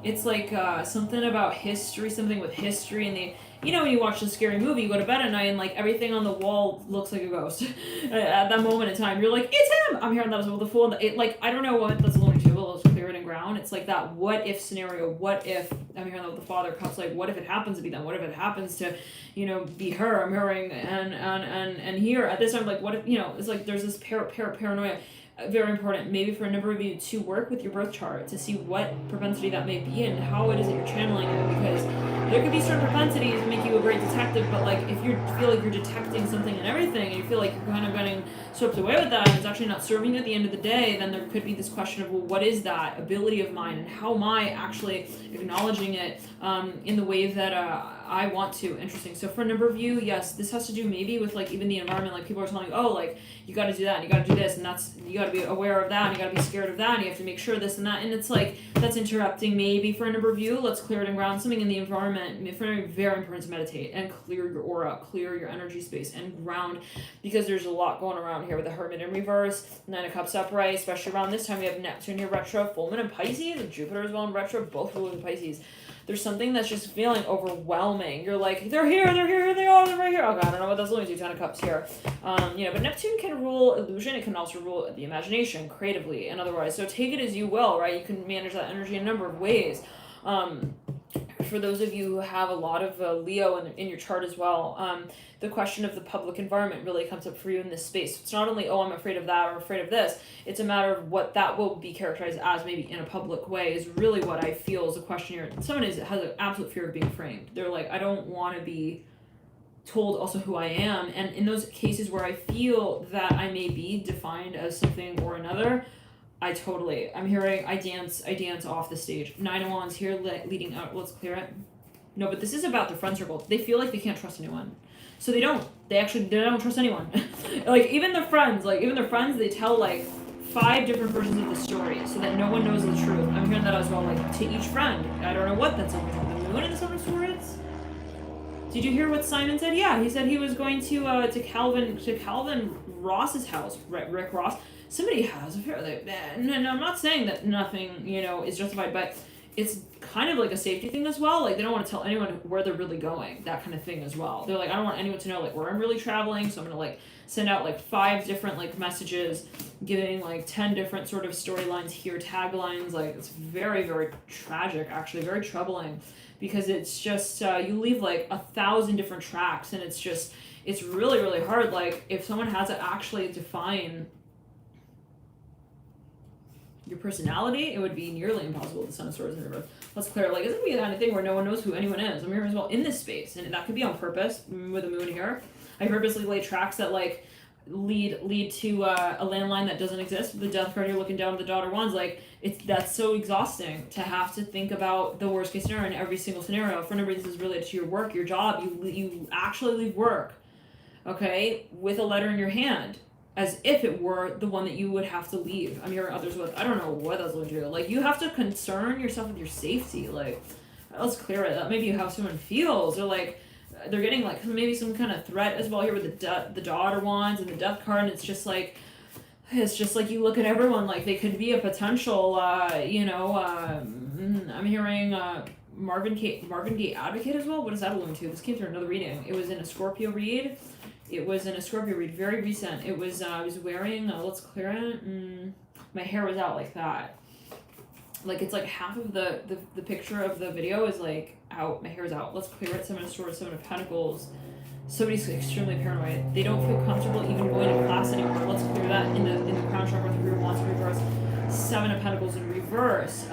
A: it's like something about history, something with history, and they, you know, when you watch a scary movie, you go to bed at night and like everything on the wall looks like a ghost. At that moment in time, you're like, it's him. I'm hearing that as well. The fool. It like I don't know what that's alluding to. Let's clear it and ground. It's like that what if scenario. What if I'm hearing that with the Father Cups? Like what if it happens to be them? What if it happens to, you know, be her? I'm hearing and here at this time, like what if, you know, it's like there's this paranoia. Very important, maybe for a number of you, to work with your birth chart to see what propensity that may be and how it is that you're channeling it, because there could be certain propensities that make you a great detective, but like if you feel like you're detecting something and everything and you feel like you're kind of getting swept away with that and it's actually not serving you at the end of the day, then there could be this question of, well, what is that ability of mine and how am I actually acknowledging it in the way that I want to. Interesting. So for a number of you, yes, this has to do maybe with like even the environment, like people are telling you, oh, like you got to do that and you got to do this and that's, you got to be aware of that and you got to be scared of that and you have to make sure this and that, and it's like that's interrupting maybe for a number of you. Let's clear it and ground something in the environment. Very important to meditate and clear your aura, clear your energy space and ground, because there's a lot going around here with the Hermit in reverse, Nine of Cups upright, especially around this time we have Neptune here retro, full moon in Pisces, and Jupiter as well in retro, both ruling in Pisces. There's something that's just feeling overwhelming. You're like, they're here, they are, they're right here. Oh god, I don't know what that's only do. Ten of Cups here. You know, but Neptune can rule illusion. It can also rule the imagination, creatively and otherwise. So take it as you will, right? You can manage that energy in a number of ways. For those of you who have a lot of Leo in your chart as well, the question of the public environment really comes up for you in this space. It's not only, oh, I'm afraid of that or afraid of this. It's a matter of what that will be characterized as maybe in a public way is really what I feel is a question here. Someone has an absolute fear of being framed. They're like, I don't want to be told also who I am. And in those cases where I feel that I may be defined as something or another, I'm hearing I dance off the stage. Nine of Wands here leading out. Let's clear it. No, but this is about their friend circle. They feel like they can't trust anyone. So they don't trust anyone. Like even their friends, they tell like 5 different versions of the story so that no one knows the truth. I'm hearing that as well, like to each friend. I don't know what that's over the moon in the Seven of Swords. Did you hear what Simon said? Yeah, he said he was going to Calvin Ross's house, Rick Ross. Somebody has a fear. No, I'm not saying that nothing, you know, is justified, but it's kind of like a safety thing as well. Like they don't want to tell anyone where they're really going, that kind of thing as well. They're like, I don't want anyone to know like where I'm really traveling, so I'm gonna like send out like 5 different like messages, giving like 10 different sort of storylines here, taglines. Like it's very, very tragic, actually, very troubling, because it's just you leave like 1,000 different tracks, and it's really, really hard. Like if someone has to actually define your personality, it would be nearly impossible with the Sun of Swords in reverse. Let's clear it. Like, isn't it the kind of thing where no one knows who anyone is? I'm here as well in this space, and that could be on purpose with the moon here. I purposely lay tracks that like lead to a landline that doesn't exist. With the Death card, you're looking down at the Daughter Wands. Like that's so exhausting to have to think about the worst case scenario in every single scenario. For a number of reasons, this is related to your work, your job. You actually leave work, okay, with a letter in your hand, as if it were the one that you would have to leave. I'm hearing others with, I don't know what that's going to do. Like, you have to concern yourself with your safety. Like, let's clear it. Maybe how someone feels. Or, like, they're getting, like, maybe some kind of threat as well here with the Daughter Wands and the Death card. And it's just like you look at everyone like they could be a potential, I'm hearing Marvin Gaye Advocate as well. What does that allude to? This came through another reading. It was in a Scorpio read. Very recent. It was, I was wearing, let's clear it, my hair was out like that. Like, it's like half of the picture of the video is like out, my hair's out. Let's clear it. Seven of Swords, Seven of Pentacles. Somebody's extremely paranoid. They don't feel comfortable even going to class anymore. Let's clear that in the crown chakra, 3 of Wands in reverse. 7 of Pentacles in reverse.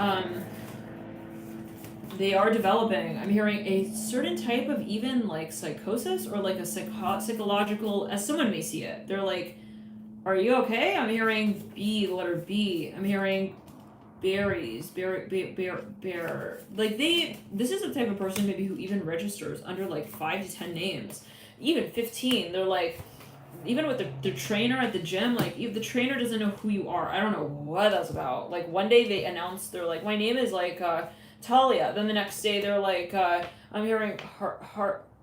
A: They are developing. I'm hearing a certain type of even like psychosis or like a psychological, as someone may see it. They're like, are you okay? I'm hearing B, the letter B. I'm hearing berries, bear. Like this is the type of person maybe who even registers under like 5 to 10 names, even 15. They're like, even with the trainer at the gym, like if the trainer doesn't know who you are, I don't know what that's about. Like one day they announced, they're like, my name is like, Talia. Then the next day they're like, I'm hearing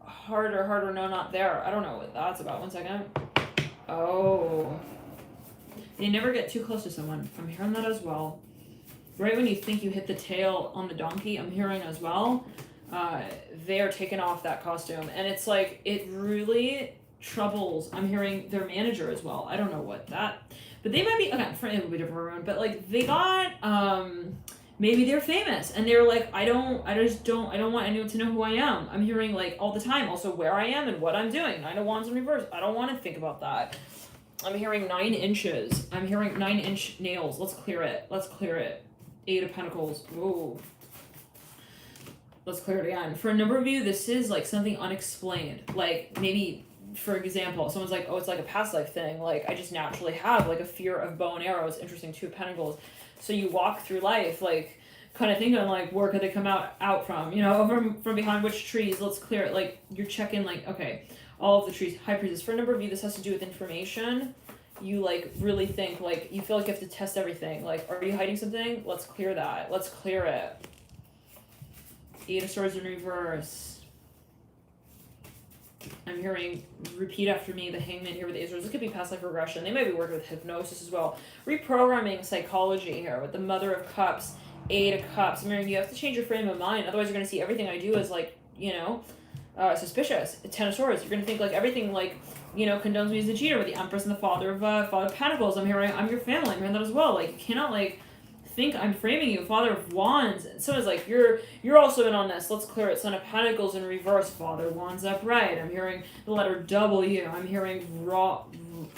A: harder, no, not there. I don't know what that's about. 1 second. Oh. They never get too close to someone. I'm hearing that as well. Right when you think you hit the tail on the donkey, I'm hearing as well, they are taking off that costume. And it's like, it really troubles, I'm hearing their manager as well. I don't know what that, but they might be, again, for a little bit different, but like they got, maybe they're famous and they're like, I don't want anyone to know who I am. I'm hearing like all the time, also where I am and what I'm doing. 9 of Wands in reverse. I don't want to think about that. I'm hearing 9 inches. I'm hearing 9-inch nails. Let's clear it. Let's clear it. 8 of Pentacles. Whoa. Let's clear it again. For a number of you, this is like something unexplained. Like maybe, for example, someone's like, oh, it's like a past life thing. Like I just naturally have like a fear of bow and arrows. Interesting, 2 of Pentacles. So you walk through life like kind of thinking like, where could they come out from? You know, from behind which trees? Let's clear it. Like you're checking like, okay, all of the trees. High Priestess. For a number of you, this has to do with information. You like really think like you feel like you have to test everything. Like, are you hiding something? Let's clear that. Let's clear it. 8 of Swords in reverse. I'm hearing, repeat after me, the Hangman here with the Ace of Swords. This could be past life regression. They might be working with hypnosis as well. Reprogramming psychology here with the Mother of Cups, 8 of Cups. I'm hearing you have to change your frame of mind. Otherwise, you're going to see everything I do as like, you know, suspicious. 10 of Swords. You're going to think like everything like, you know, condones me as a cheater with the Empress and the Father of Pentacles. I'm hearing I'm your family. I'm hearing that as well. Like you cannot like think I'm framing you. Father of Wands. So it's like you're also in on this. Let's clear it. Son of Pentacles in reverse. Father of Wands upright. I'm hearing the letter W. I'm hearing Rollum.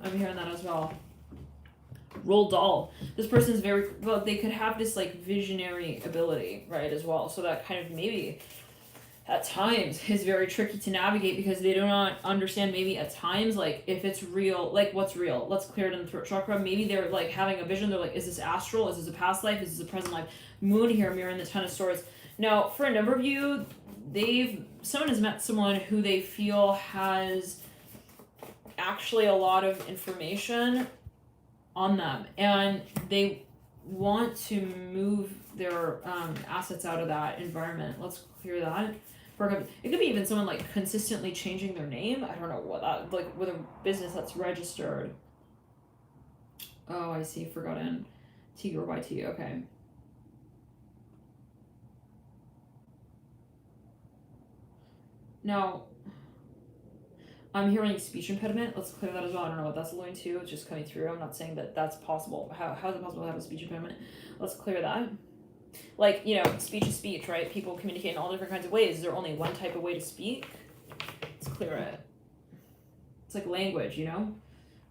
A: I'm hearing that as well. Roll doll. This person's very well. They could have this like visionary ability, right, as well. So that kind of maybe at times is very tricky to navigate because they do not understand maybe at times like if it's real, like what's real. Let's clear it in the throat chakra. Maybe they're like having a vision. They're like, is this astral? Is this a past life? Is this a present life? Moon here mirroring the 10 of Swords. Now, for a number of you, someone has met someone who they feel has actually a lot of information on them and they want to move their assets out of that environment. Let's clear that. It could be even someone like consistently changing their name. I don't know what that, like with a business that's registered. Oh, I see. Forgotten. Tiger by T. Okay. Now, I'm hearing speech impediment. Let's clear that as well. I don't know what that's alluding to. It's just coming through. I'm not saying that that's possible. How is it possible to have a speech impediment? Let's clear that. Like, you know, speech is speech, right? People communicate in all different kinds of ways. Is there only one type of way to speak? Let's clear it. It's like language, you know?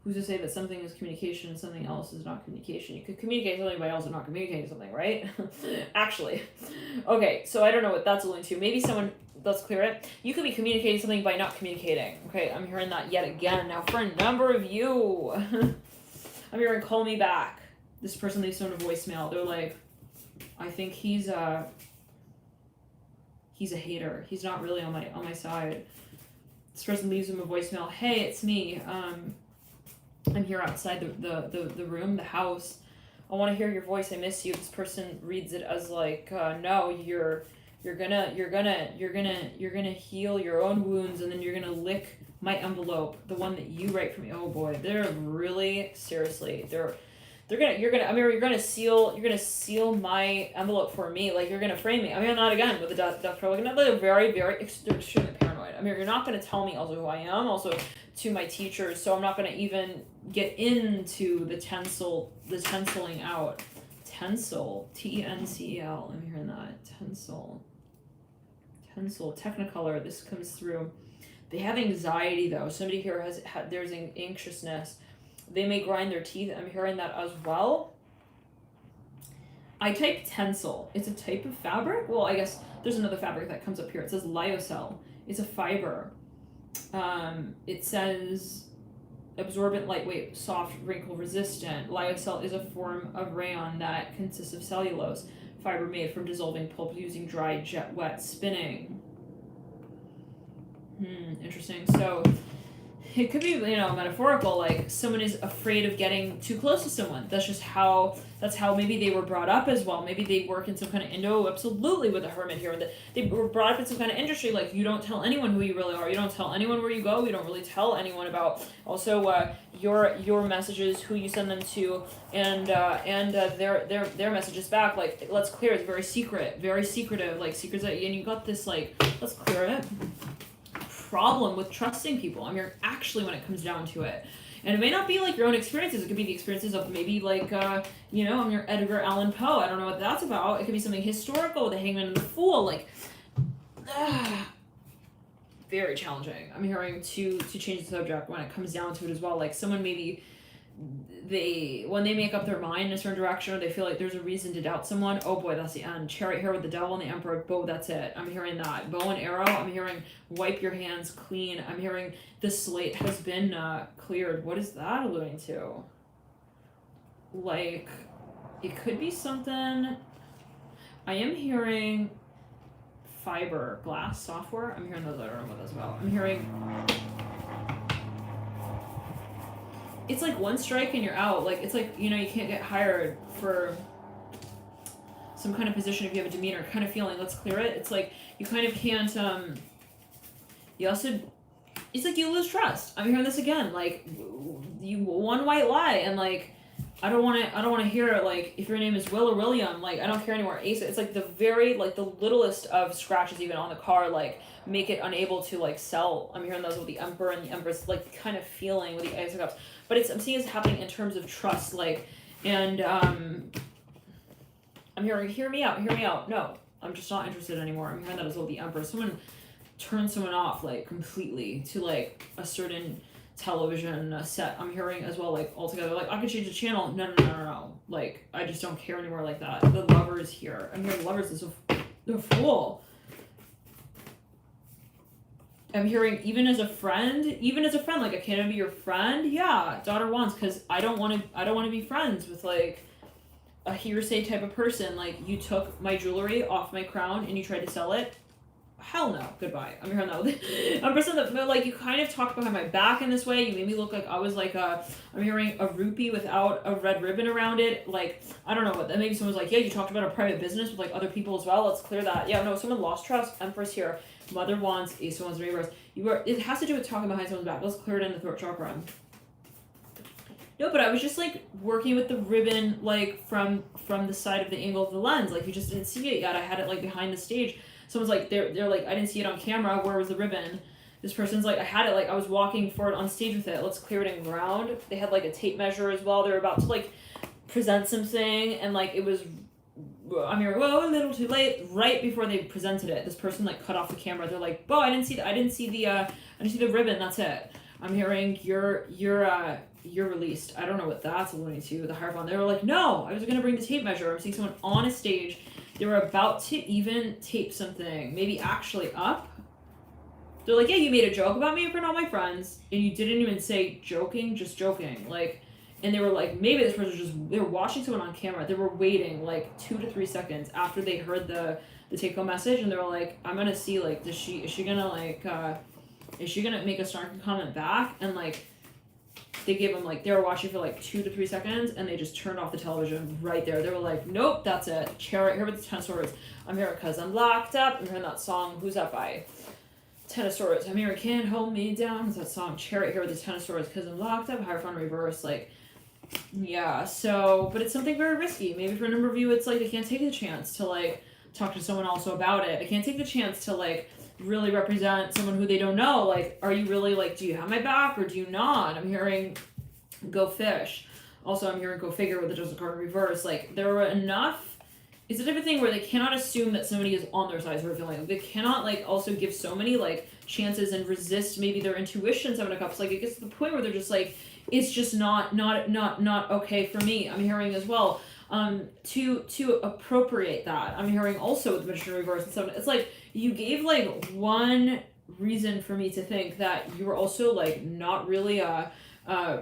A: Who's to say that something is communication and something else is not communication? You could communicate something by also not communicating something, right? Actually. Okay, so I don't know what that's alluding to. Maybe someone, let's clear it. You could be communicating something by not communicating. Okay, I'm hearing that yet again. Now, for a number of you, I'm hearing call me back. This person leaves someone a voicemail. They're like, I think he's a hater. He's not really on my side. This person leaves him a voicemail. Hey, it's me. I'm here outside the room, the house. I want to hear your voice. I miss you. This person reads it as like, no, you're gonna heal your own wounds, and then you're gonna lick my envelope, the one that you write for me. Oh boy, they're really seriously. You're gonna seal my envelope for me. Like you're gonna frame me. I mean, not again with the death like they're very, very extremely paranoid. I mean, you're not gonna tell me also who I am, also to my teachers. So I'm not gonna even get into the tenseling out. Tensile, T-E-N-C-E-L. I'm hearing that. Tensile, Technicolor. This comes through. They have anxiety though. Somebody here there's anxiousness. They may grind their teeth. I'm hearing that as well. I typed tensile. It's a type of fabric. Well, I guess there's another fabric that comes up here. It says Lyocell. It's a fiber. It says absorbent, lightweight, soft, wrinkle resistant. Lyocell is a form of rayon that consists of cellulose fiber made from dissolving pulp using dry jet wet spinning. Interesting. So it could be, you know, metaphorical, like someone is afraid of getting too close to someone. That's how maybe they were brought up as well. Maybe they work in some kind of absolutely with a hermit here. They were brought up in some kind of industry, like you don't tell anyone who you really are. You don't tell anyone where you go. You don't really tell anyone about also your messages, who you send them to, and their messages back. Like, let's clear it. It's very secretive, like secrets that, and you got this, like, let's clear it. Problem with trusting people. I mean, actually, when it comes down to it, and it may not be like your own experiences. It could be the experiences of maybe like you know, I'm your Edgar Allan Poe. I don't know what that's about. It could be something historical, the Hangman and the Fool. Like, very challenging. I'm hearing to change the subject when it comes down to it as well. Like someone maybe when they make up their mind in a certain direction, or they feel like there's a reason to doubt someone, oh boy, that's the end. Chariot here with the devil and the emperor, bow, that's it. I'm hearing that. Bow and arrow, I'm hearing wipe your hands clean. I'm hearing the slate has been cleared. What is that alluding to? Like, it could be something. I am hearing fiberglass software. I'm hearing those other ones as well. I'm hearing it's like one strike and you're out. Like, it's like, you know, you can't get hired for some kind of position if you have a demeanor kind of feeling. Let's clear it. It's like you kind of can't, you also, it's like you lose trust. I'm hearing this again. Like, you one white lie, and like, I don't want to hear it. Like, if your name is Will or William, like, I don't care anymore. Ace, it's like the very, like, the littlest of scratches even on the car, like, make it unable to, like, sell. I'm hearing those with the Emperor and the Empress, like, kind of feeling with the Ace of Cups. But I'm seeing it's happening in terms of trust, like, and I'm hearing, hear me out. No, I'm just not interested anymore. I'm hearing that as well, the Emperor. Someone turns someone off, like, completely to, like, a certain television set. I'm hearing as well, like, altogether, like, I could change the channel. No. Like, I just don't care anymore like that. The Lovers here. I'm hearing Lovers is a fool. I'm hearing even as a friend, like, can I be your friend? Yeah, Daughter of Wands, because I don't want to be friends with, like, a hearsay type of person. Like, you took my jewelry off my crown and you tried to sell it. Hell no, goodbye. I'm hearing that. I'm person that, like, you kind of talk behind my back in this way. You made me look like I was like I'm hearing a rupee without a red ribbon around it. Like, I don't know what. Maybe someone's like, yeah, you talked about a private business with, like, other people as well. Let's clear that. Yeah, no, someone lost trust. Empress here. Mother of Wands, Ace of Wands, reverse. It has to do with talking behind someone's back. Let's clear it in the throat chakra. No, but I was just, like, working with the ribbon, like, from the side of the angle of the lens. Like, you just didn't see it yet. I had it, like, behind the stage. Someone's like, they're like, I didn't see it on camera. Where was the ribbon? This person's like, I had it, like, I was walking forward on stage with it. Let's clear it in ground. They had, like, a tape measure as well. They were about to, like, present something, and, like, it was, I'm here, whoa, a little too late. Right before they presented it, this person, like, cut off the camera. They're like, "Bo, I didn't see the ribbon. That's it." I'm hearing you're released. I don't know what that's alluding to. The Hierophant. They were like, "No, I was gonna bring the tape measure." I'm seeing someone on a stage. They were about to even tape something, maybe actually up. They're like, "Yeah, you made a joke about me in front of all my friends, and you didn't even say joking, just joking." Like, and they were like, maybe this person they were watching someone on camera. They were waiting like 2 to 3 seconds after they heard the take-home message, and they were like, "I'm gonna see, like, is she gonna make a snarky comment back?" And, like, they gave them, like, they were watching for like 2 to 3 seconds, and they just turned off the television right there. They were like, "Nope, that's it." Chariot here with the Ten of Swords. I'm here because I'm locked up. I'm hearing that song. Who's that by? Ten of Swords. I'm here. Can't hold me down. It's that song. Chariot here with the Ten of Swords because I'm locked up. Hierophant reverse. Like, yeah. So, but it's something very risky. Maybe for a number of you, it's like they can't take the chance to, like, talk to someone also about it. They can't take the chance to, like, really represent someone who they don't know. Like, are you really, like, do you have my back or do you not? I'm hearing go fish. Also, I'm hearing go figure with the Joseph card reverse. Like, there were enough. It's a type of thing where they cannot assume that somebody is on their side, sort of feeling. They cannot, like, also give so many, like, chances and resist maybe their intuition. Seven of Cups. Like, it gets to the point where they're just like, it's just not okay for me. I'm hearing as well. To appropriate that. I'm hearing also with the Magician reverse and stuff. It's like you gave, like, one reason for me to think that you were also, like, not really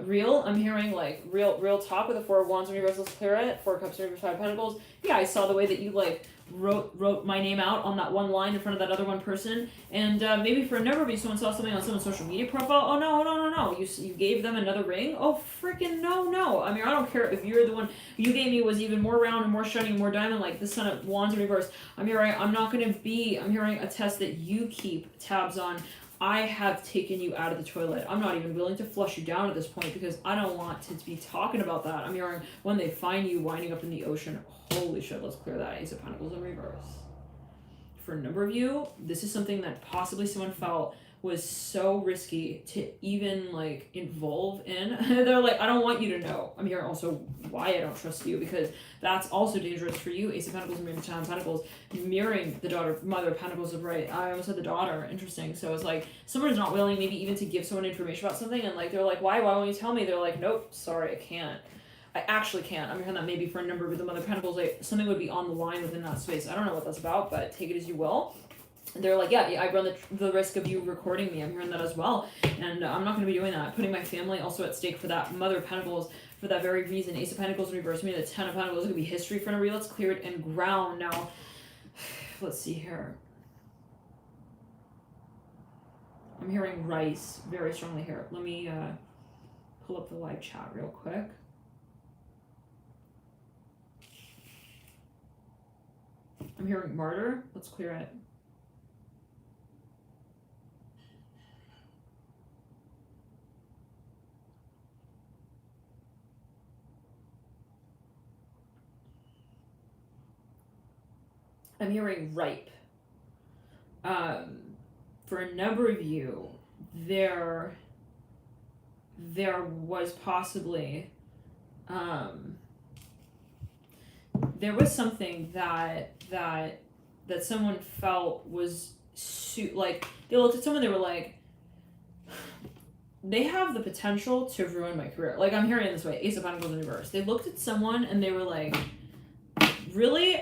A: real. I'm hearing, like, real talk with the Four of Wands in reverse. Let's clear it. Four of Cups in reverse, Five of Pentacles. Yeah, I saw the way that you, like, wrote my name out on that one line in front of that other one person, and maybe for a number of you, someone saw something on someone's social media profile. Oh no, you gave them another ring. Oh freaking no. I mean, I don't care if you're the one you gave me was even more round and more shiny and more diamond, like the Son of Wands in reverse. I'm hearing a test that you keep tabs on. I have taken you out of the toilet. I'm not even willing to flush you down at this point because I don't want to be talking about that. I'm hearing when they find you winding up in the ocean. Holy shit, let's clear that. Ace of Pentacles in reverse. For a number of you, this is something that possibly someone felt was so risky to even like involve in. They're like, I don't want you to know. I'm hearing also why I don't trust you, because that's also dangerous for you. Ace of Pentacles and Ten of Pentacles mirroring the Mother of Pentacles of right. I almost said the daughter. Interesting. So it's like someone is not willing maybe even to give someone information about something, and like they're like, why won't you tell me? They're like, nope, sorry, I can't. I actually can't. I'm hearing that maybe for a number of the Mother of Pentacles, like something would be on the line within that space. I don't know what that's about, but take it as you will. They're like, yeah, I run the risk of you recording me. I'm hearing that as well. And I'm not going to be doing that. Putting my family also at stake for that Mother of Pentacles for that very reason. Ace of Pentacles in reverse. Maybe the Ten of Pentacles could be history for a Let's clear it and ground. Now, let's see here. I'm hearing rice very strongly here. Let me pull up the live chat real quick. I'm hearing martyr. Let's clear it. I'm hearing ripe. For a number of you, there was possibly there was something that someone felt was like they looked at someone, they were like, they have the potential to ruin my career. Like I'm hearing it this way, Ace of Pentacles in reverse. They looked at someone and they were like, really?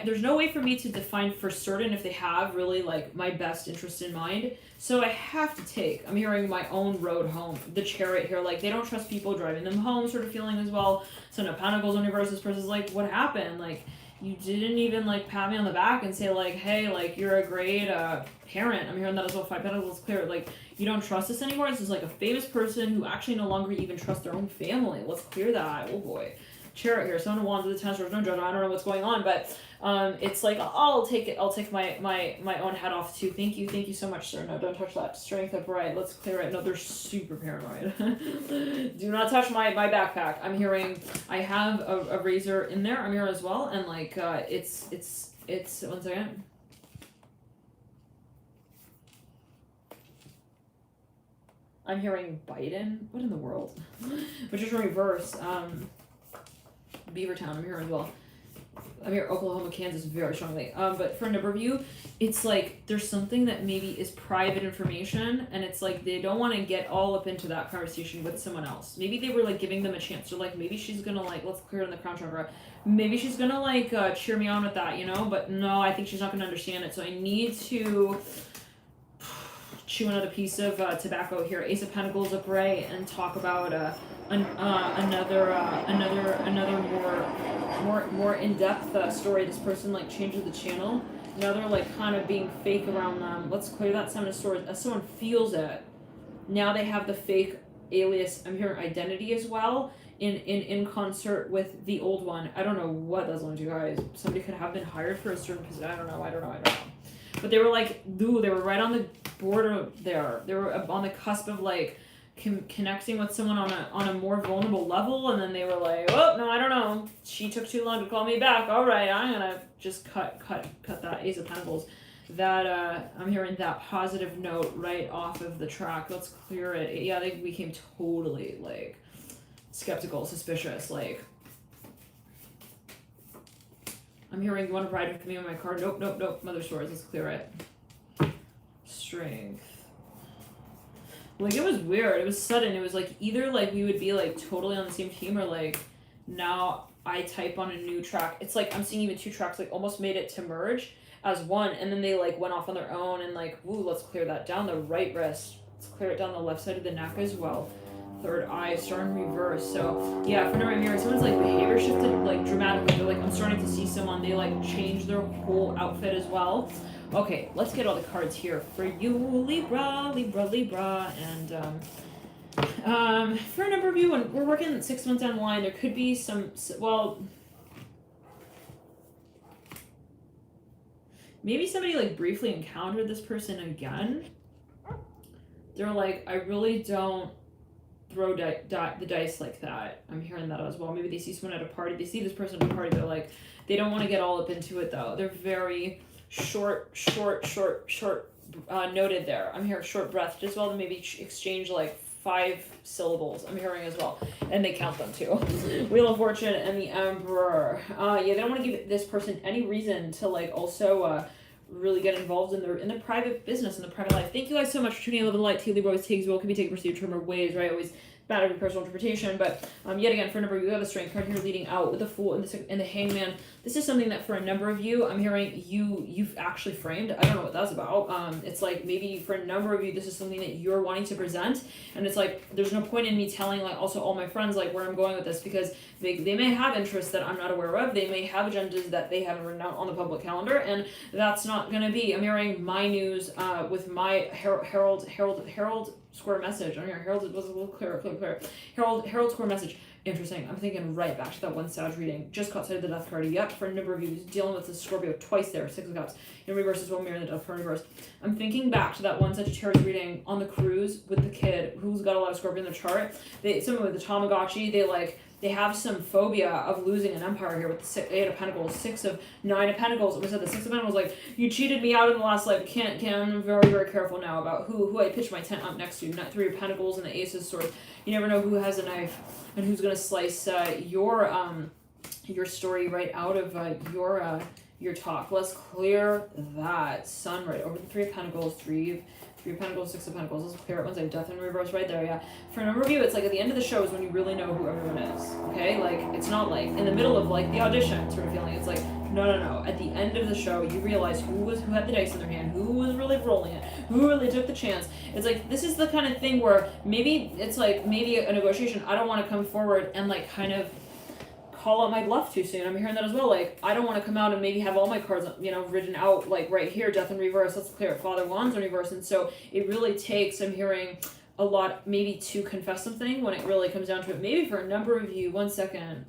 A: There's no way for me to define for certain if they have really like my best interest in mind. So I have to take, I'm hearing my own road home. The Chariot here, like they don't trust people driving them home sort of feeling as well. So no Pentacles in reverse, this person's like, what happened? Like you didn't even like pat me on the back and say like, hey, like you're a great parent. I'm hearing that as well. Five Pentacles clear. Like you don't trust us anymore. This is like a famous person who actually no longer even trusts their own family. Let's clear that. Oh boy. Chariot here, Son of Wands with the Ten Swords, no judgment. I don't know what's going on, but it's like I'll take it. I'll take my own head off too. Thank you so much, sir. No, don't touch that. Strength up right. Let's clear it. No, they're super paranoid. Do not touch my backpack. I'm hearing I have a razor in there. I'm here as well, and like it's 1 second. I'm hearing Biden. What in the world? Which is reverse. Beavertown, I'm here as well. I'm here Oklahoma, Kansas very strongly. But for a number of you, it's like there's something that maybe is private information, and it's like they don't want to get all up into that conversation with someone else. Maybe they were like giving them a chance, or like maybe she's gonna like, let's clear it in the crown chakra. Maybe she's gonna like cheer me on with that, you know. But no, I think she's not gonna understand it. So I need to chew another piece of tobacco here. Ace of Pentacles upright, and talk about another more in-depth story. This person like changes the channel. Now they're like kind of being fake around them. Let's clear that Seven of Swords. As someone feels it, now they have the fake alias. I'm hearing identity as well in concert with the old one. I don't know what that's on, you guys. Somebody could have been hired for a certain position. I don't know. But they were like, dude, they were right on the border there. They were on the cusp of like connecting with someone on a more vulnerable level, and then they were like, oh no, I don't know. She took too long to call me back. All right, I'm gonna just cut that Ace of Pentacles. That I'm hearing that positive note right off of the track. Let's clear it. Yeah, they became totally like skeptical, suspicious, like. I'm hearing you want to ride with me on my card. Nope. Mother Swords. Let's clear it. Strength. Like, it was weird. It was sudden. It was like either like we would be like totally on the same team, or like now I type on a new track. It's like I'm seeing even two tracks like almost made it to merge as one, and then they like went off on their own, and like, ooh, let's clear that down the right wrist. Let's clear it down the left side of the neck as well. third eye, star in reverse. So yeah, for number mirror, someone's like behavior shifted like dramatically. They're like, I'm starting to see someone, they like change their whole outfit as well. Okay, let's get all the cards here for you, Libra, Libra, Libra, and for a number of you, and we're working 6 months down the line, there could be some, well, maybe somebody like briefly encountered this person again. They're like, I really don't throw the dice like that. I'm hearing that as well. Maybe they see someone at a party. They see this person at a party. They're like, they don't want to get all up into it though. They're very short noted there. I'm hearing short breath as well. To maybe exchange like 5 syllables. I'm hearing as well, and they count them too. Wheel of Fortune and the Emperor. Yeah, they don't want to give this person any reason to like also really get involved in the private business, in the private life. Thank you guys so much for tuning in. Live in the light. T. Libra always takes, will, can be taken, perceived, term, or ways, right? Always matter of personal interpretation. But yet again, for a number of you, we have a strength card here leading out with the Fool and the Hangman. This is something that for a number of you, I'm hearing you've actually framed. I don't know what that's about. It's like maybe for a number of you, this is something that you're wanting to present, and it's like there's no point in me telling like also all my friends like where I'm going with this, because they may have interests that I'm not aware of. They may have agendas that they haven't written out on the public calendar, and that's not gonna be. I'm hearing my news with my Herald square message. I'm hearing Herald was a little clearer. Herald square message. Interesting. I'm thinking right back to that one Sag reading. Just caught sight of the Death card. Yep, for a number of you dealing with the Scorpio twice there. 6 of Cups. In reverse as well, mirroring the Death card in reverse. I'm thinking back to that one Sagittarius reading on the cruise with the kid who's got a lot of Scorpio in the chart. Someone with the Tamagotchi, they have some phobia of losing an empire here with the 8 of Pentacles, 9 of Pentacles. We said the 6 of Pentacles, like, you cheated me out in the last life. I'm very, very careful now about who I pitch my tent up next to. 3 of Pentacles and the Ace of Swords. You never know who has a knife and who's going to slice your story right out of your talk. Let's clear that. Sun right over the 3 of Pentacles, 3 of Pentacles, 6 of Pentacles. Let's clear it. One's like Death in reverse right there, yeah. For a number of you, it's like at the end of the show is when you really know who everyone is, okay? Like, it's not like in the middle of like the audition sort of feeling. It's like, no. At the end of the show, you realize who had the dice in their hand, who was really rolling it, who really took the chance. It's like, this is the kind of thing where maybe it's like, maybe a negotiation. I don't want to come forward and like kind of call out my bluff too soon. I'm hearing that as well. Like, I don't want to come out and maybe have all my cards, written out like right here, Death in reverse. Let's clear it. Father Wands in reverse. And so it really takes, I'm hearing a lot maybe to confess something when it really comes down to it. Maybe for a number of you, 1 second.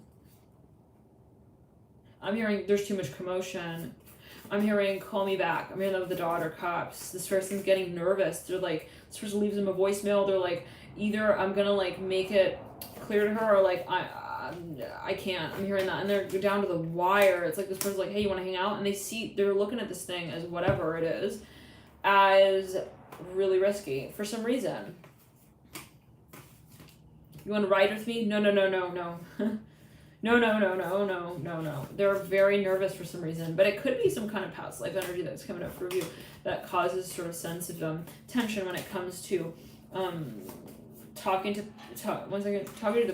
A: I'm hearing there's too much commotion. I'm hearing call me back. I'm hearing the Daughter Cups. This person's getting nervous. They're like, this person leaves them a voicemail. They're like, either I'm gonna like make it clear to her, or like I can't. I'm hearing that, and they're down to the wire. It's like this person's like, hey, you want to hang out? And they're looking at this thing as whatever it is, as really risky for some reason. You want to ride with me? No. No. They're very nervous for some reason, but it could be some kind of past life energy that's coming up for you that causes sort of sense of tension when it comes to talking to the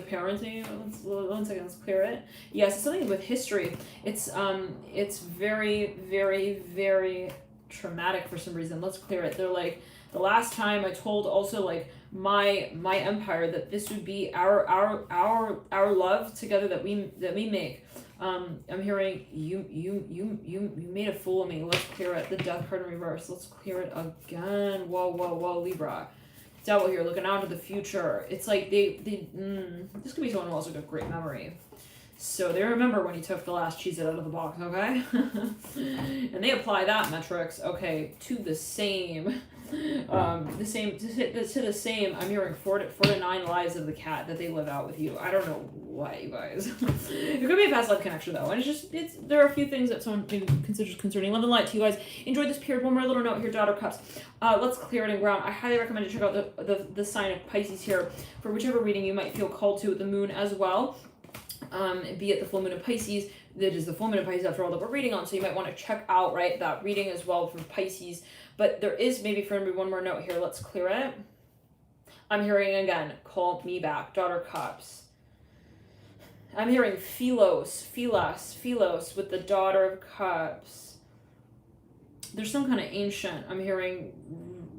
A: parenting. One second, let's clear it. Yes, it's something with history. It's very, very, very traumatic for some reason. Let's clear it. They're like, the last time I told also like my empire that this would be our love together that we make. I'm hearing you made a fool of me. Let's clear it. The Death card in reverse. Let's clear it again. Whoa, Libra. Devil here, looking out to the future. It's like this could be someone who also got great memory. So they remember when you took the last Cheez-It out of the box, okay? And they apply that metrics, okay, to the same. To the same. I'm hearing 4 to 9 lives of the cat that they live out with you. I don't know why, you guys. It could be a past life connection though, and there are a few things that someone maybe considers concerning. Love and light to you guys. Enjoyed this period. One more little note here, Daughter Cups. Let's clear it in ground. I highly recommend to check out the sign of Pisces here for whichever reading you might feel called to with the moon as well. Be it the full moon of Pisces. That is the full moon of Pisces after all that we're reading on, so you might want to check out that reading as well for Pisces. But there is maybe for me one more note here. Let's clear it. I'm hearing again, call me back, Daughter Cups. I'm hearing Philos with the Daughter of Cups. There's some kind of ancient, I'm hearing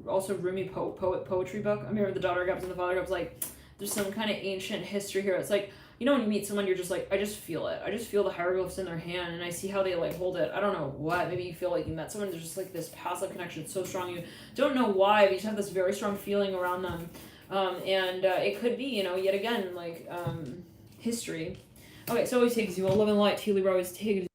A: also Rumi poetry book. I'm hearing the Daughter of Cups and the Father of Cups, like there's some kind of ancient history here. It's like, you know, when you meet someone, you're just like, I just feel it. I just feel the hieroglyphs in their hand, and I see how they like hold it. I don't know what. Maybe you feel like you met someone, there's just like this passive connection. It's so strong. You don't know why, but you just have this very strong feeling around them. And it could be, you know, yet again, like history. Okay, so always takes you. 11 light, T Libra always takes